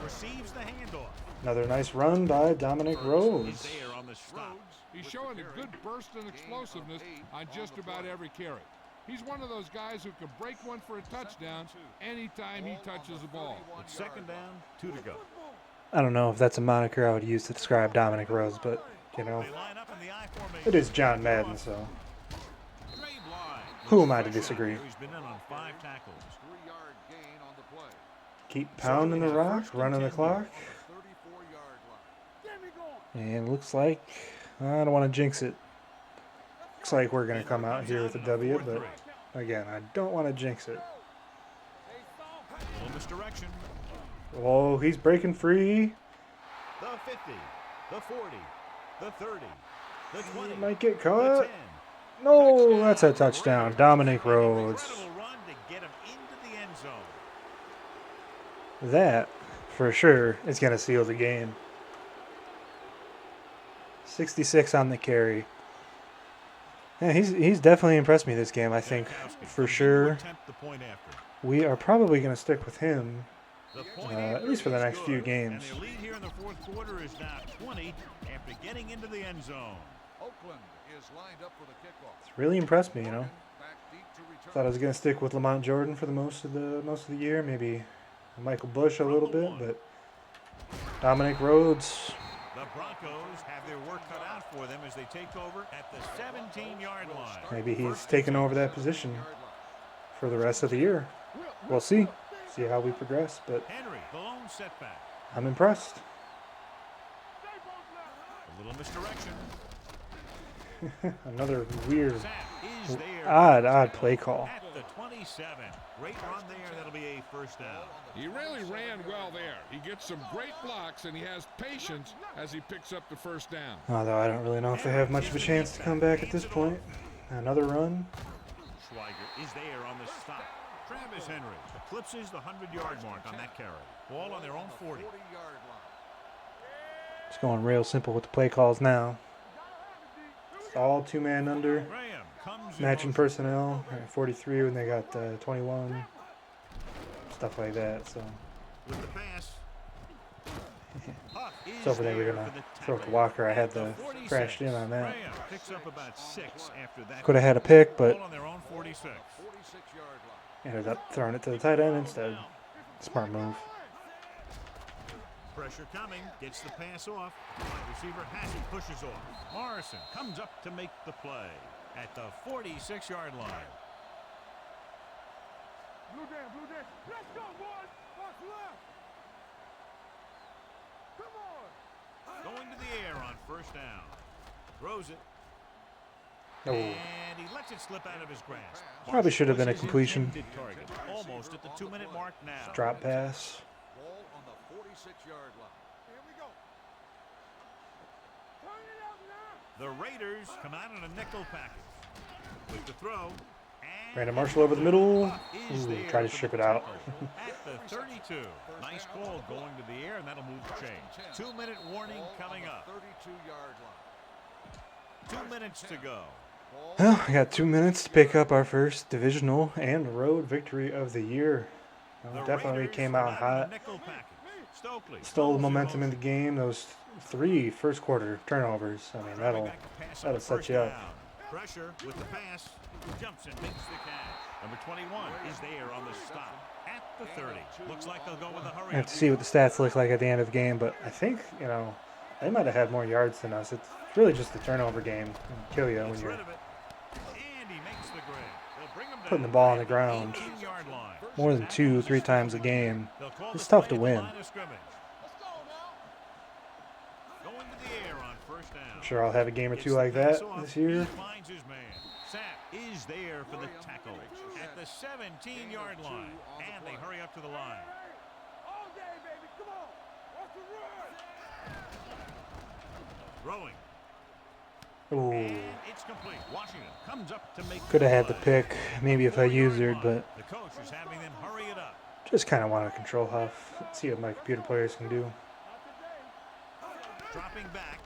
Receives the handoff. Another nice run by Dominic He's Rhodes. there on the stop. He's showing a good burst and explosiveness on just about every carry. He's one of those guys who can break one for a touchdown anytime he touches the ball. It's 2nd down, 2 to go. I don't know if that's a moniker I would use to describe Dominic Rhodes, but They line up in the I formation. it is John Madden, so Trey Bly. who am I to disagree? He's been in on 5 tackles. 3-yard gain on the play. Keep pounding the rock, running the clock, 34-yard line. and looks like I don't want to jinx it. Looks like we're gonna come out here with a W, but again, I don't want to jinx it. Little misdirection. Oh, he's breaking free. The 50, the 40, the 30, the 20, He might get the caught. 10. No, that's a touchdown. Dominic Rhodes. Incredible run to get him into the end zone. That, for sure, is going to seal the game. 66 on the carry. Yeah, he's definitely impressed me this game. I think for sure we are probably going to stick with him at least for the next few games. And their lead here in the 4th quarter is now 20 after getting into the end zone. Oakland is lined up for the kickoff. It's really impressed me, Back deep to return. Thought I was going to stick with Lamont Jordan for the most of the year, maybe Michael Bush a little bit, but Dominic Rhodes. The Broncos have their work cut out for them as they take over at the 17-yard line. Maybe he's taken over that position for the rest of the year. We'll see. See how we progress, but Henry, the lone setback. I'm impressed. A little misdirection. Another weird, Sack is there. odd play call. At the 27. Great run there. That'll be a 1st down. He really ran well there. He gets some great blocks, and he has patience as he picks up the 1st down. Although I don't really know if they have much of a chance to come back at this point. Another run. Schweiger is there on the stop. Travis Henry eclipses the 100-yard mark on that carry. Ball on their own 40. 40-yard line. It's going real simple with the play calls now. It's all 2-man under. Graham comes in Matching motion. personnel. 43 when they got 21. Stuff like that. So With the pass. Huff is it's over they were there gonna for the throw it to tackle. Walker. I had The to 46. crashed in on that. Graham picks up about 6 after that. Could have had a pick, but Ball on their own 46. 46-yard line. ended up throwing it to the tight end instead. Smart move. Pressure coming, gets the pass off. Wide receiver Hassett pushes off. Morrison comes up to make the play at the 46-yard line. Blue Dan. Let's go, boys. Watch left. Come on. Going to the air on 1st down. Throws it. Oh, And he lets it slip out of his grasp. probably should have been a His completion. intended target. Almost at the 2-minute mark now. Drop pass. Ball on the 46-yard line. Here we go. Turn it up now. The Raiders come out in a nickel package. With the throw. And Brandon Marshall over the middle. is Ooh, there try to for strip the it out. tackle at the 32. Nice call going to the air, and that'll move the chain. 2-minute warning Ball coming on up. the 32-yard line. 2 minutes to go. Ball Well, I got 2 minutes to pick up our first divisional and road victory of the year. The Definitely Raiders came come out in a hot. nickel package. Stokely Stole the throws in momentum in the motion. game. Those 3 first quarter turnovers. I mean, Driving that'll back to pass on that'll the set first you up. down. Pressure with the pass. Jumps and makes the catch. Number 21 is there on the stop at The 30. Looks like they'll go with a hurry I have up. to see what the stats look like at the end of the game, but I think, they might have had more yards than us. It's really just a turnover game. It'll kill you when Gets you're rid of it. And he makes the grab. They'll bring him down putting the ball on the at ground 18-yard line. more than Tackle 2-3 is times a still game. They'll call It's the tough play to at the win. line of scrimmage. Let's go now. Going to the air on first down. I'm sure I'll have a game or Gets two the like pass that off. this year. He finds his man. Sapp is there for the tackle at the 17-yard line. And they hurry up to the line. All day, baby. Come on. Watch the run. Throwing. Ooh, And it's complete. Washington comes up to make could have had the play. pick, maybe if I 4-yard used it, line. but The coach is having them hurry it up. just kind of want to control Huff. See what my computer players can do. Dropping back.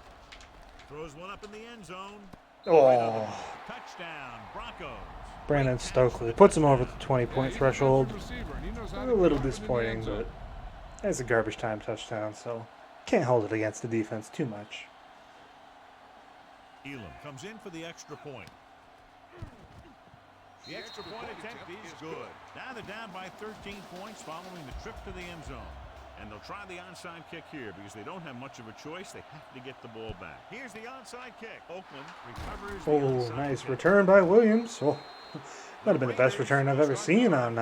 Throws one up in the end zone. Oh, Touchdown, Broncos. Brandon Stokely puts him over the 20-point He's a threshold. defensive receiver, and he knows how A to get little up into the disappointing, end zone. but that's a garbage time touchdown, so can't hold it against the defense too much. Elam comes in for the extra point. The extra point attempt is good. Now they're down by 13 points following the trip to the end zone. And they'll try the onside kick here because they don't have much of a choice. They have to get the ball back. Here's the onside kick. Oakland recovers the Oh, onside nice kick. return by Williams. Oh, might have been the best return I've ever seen on The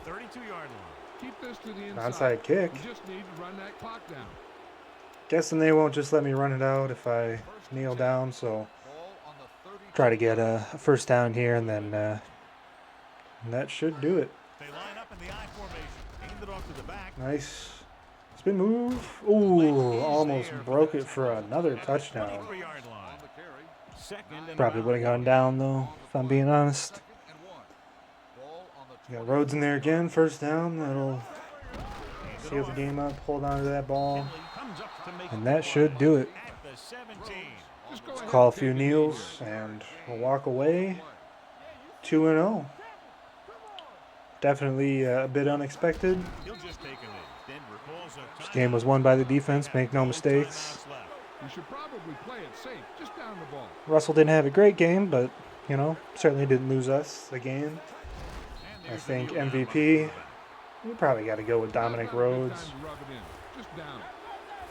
32-yard line. Keep this to the an inside. onside kick. You just need to run that clock down. Guessing they won't just let me run it out if I kneel down, so Ball on the 32. try to get a first down here, and then that should do it. They line up in the I formation. Aimed it off to the back. Nice spin move. Ooh, almost broke it for another touchdown. 23-yard line. On the carry. Second and Probably about would have gone down though, if I'm being honest. 2nd and 1. Ball on the We got 20. Rhodes in there again, first down. That'll Hand it seal the off. game up, hold on to that ball, Henley comes up to make and the that play should do it. at the 17. Just go ahead Call a and few take the kneels, and we'll walk away 2-0. Definitely a bit unexpected. He'll just take a knee. Denver calls a This game was won by the defense, make no mistakes. timeouts left. You should probably play it safe. Just down the ball. Russell didn't have a great game, but, certainly didn't lose us the game. And I there's the think kneel down by the MVP, quarterback. we probably got to go with Dominic Not a good Rhodes. time to rub it in. Just down it.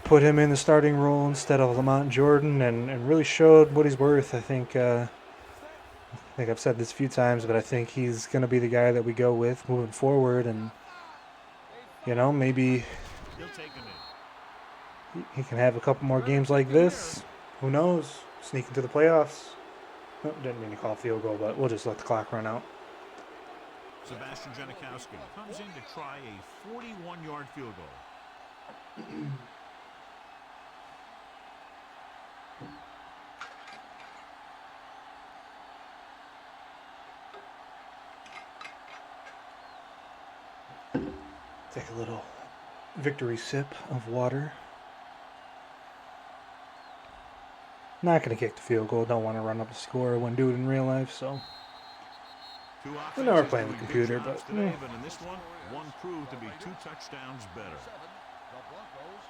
Put him in the starting role instead of Lamont Jordan, and really showed what he's worth. I think I've said this a few times, but I think he's going to be the guy that we go with moving forward, and maybe He'll take a knee. he can have a couple more games like this. Who knows? Sneak into the playoffs. Oh, didn't mean to call a field goal, but we'll just let the clock run out. Sebastian Janikowski comes in to try a 41-yard field goal. Take a little victory sip of water. Not going to kick the field goal. Don't want to run up a score. Wouldn't do it in real life, so. Two I know we're offenses playing the doing good computer, jobs but, today, but in this one proved to be 2 touchdowns better. 7. The Broncos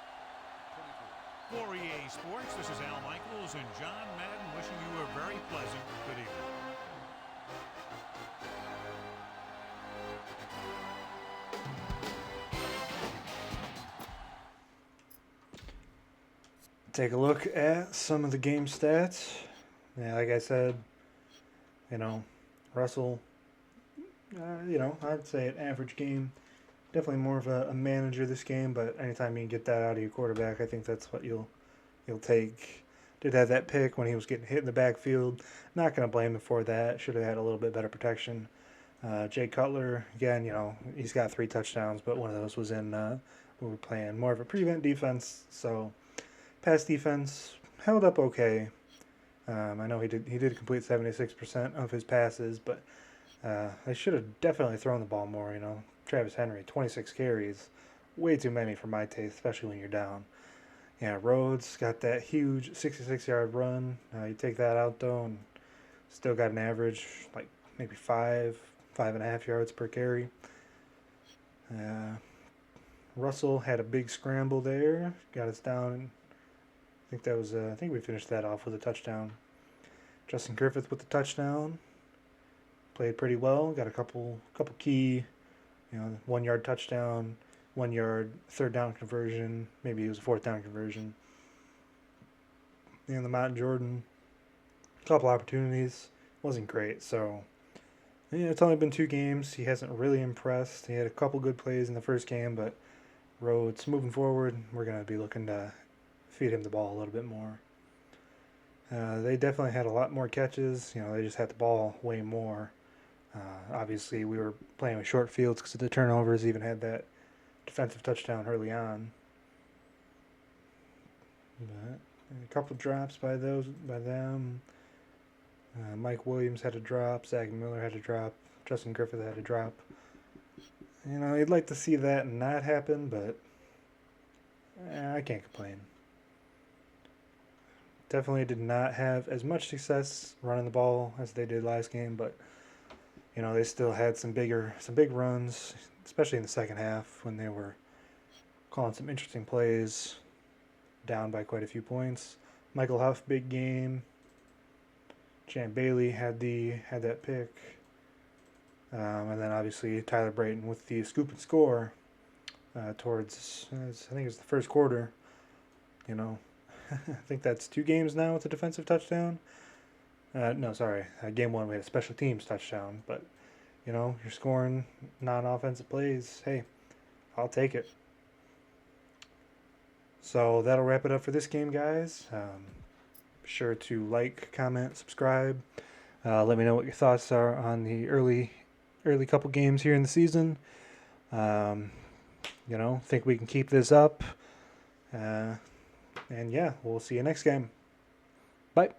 24. For EA Sports, this is Al Michaels and John Madden wishing you a very pleasant good evening. Take a look at some of the game stats. Yeah, like I said, Russell, I'd say an average game. Definitely more of a manager this game, but anytime you can get that out of your quarterback, I think that's what you'll take. Did have that pick when he was getting hit in the backfield. Not going to blame him for that. Should have had a little bit better protection. Jay Cutler, again, he's got 3 touchdowns, but one of those was in we were playing more of a prevent defense, so pass defense held up okay. I know he did complete 76% of his passes, but they should have definitely thrown the ball more. Travis Henry, 26 carries, way too many for my taste, especially when you're down. Yeah, Rhodes got that huge 66-yard run. You take that out though, and still got an average like maybe 5.5 yards per carry. Russell had a big scramble there, got us down. I think we finished that off with a touchdown. Justin Griffith with the touchdown. Played pretty well. Got a couple key, 1 yard touchdown, 1 yard third down conversion. Maybe it was a fourth down conversion. The Mount Jordan, a couple opportunities, wasn't great. So it's only been 2 games. He hasn't really impressed. He had a couple good plays in the first game, but Rhodes moving forward, we're gonna be looking to feed him the ball a little bit more. They definitely had a lot more catches. They just had the ball way more. Obviously, we were playing with short fields because of the turnovers. Even had that defensive touchdown early on. But a couple drops by them. Mike Williams had a drop. Zach Miller had a drop. Justin Griffith had a drop. You'd like to see that not happen, but I can't complain. Definitely did not have as much success running the ball as they did last game, but they still had some big runs, especially in the second half when they were calling some interesting plays, down by quite a few points. Michael Huff, big game. Jan Bailey had that pick, and then obviously Tyler Brayton with the scoop and score towards I think it was the first quarter. I think that's 2 games now with a defensive touchdown. No, sorry. Game 1 we had a special teams touchdown, but you're scoring non-offensive plays. Hey, I'll take it. So that'll wrap it up for this game, guys. Be sure to like, comment, subscribe. Let me know what your thoughts are on the early couple games here in the season. Think we can keep this up. And yeah, we'll see you next game. Bye.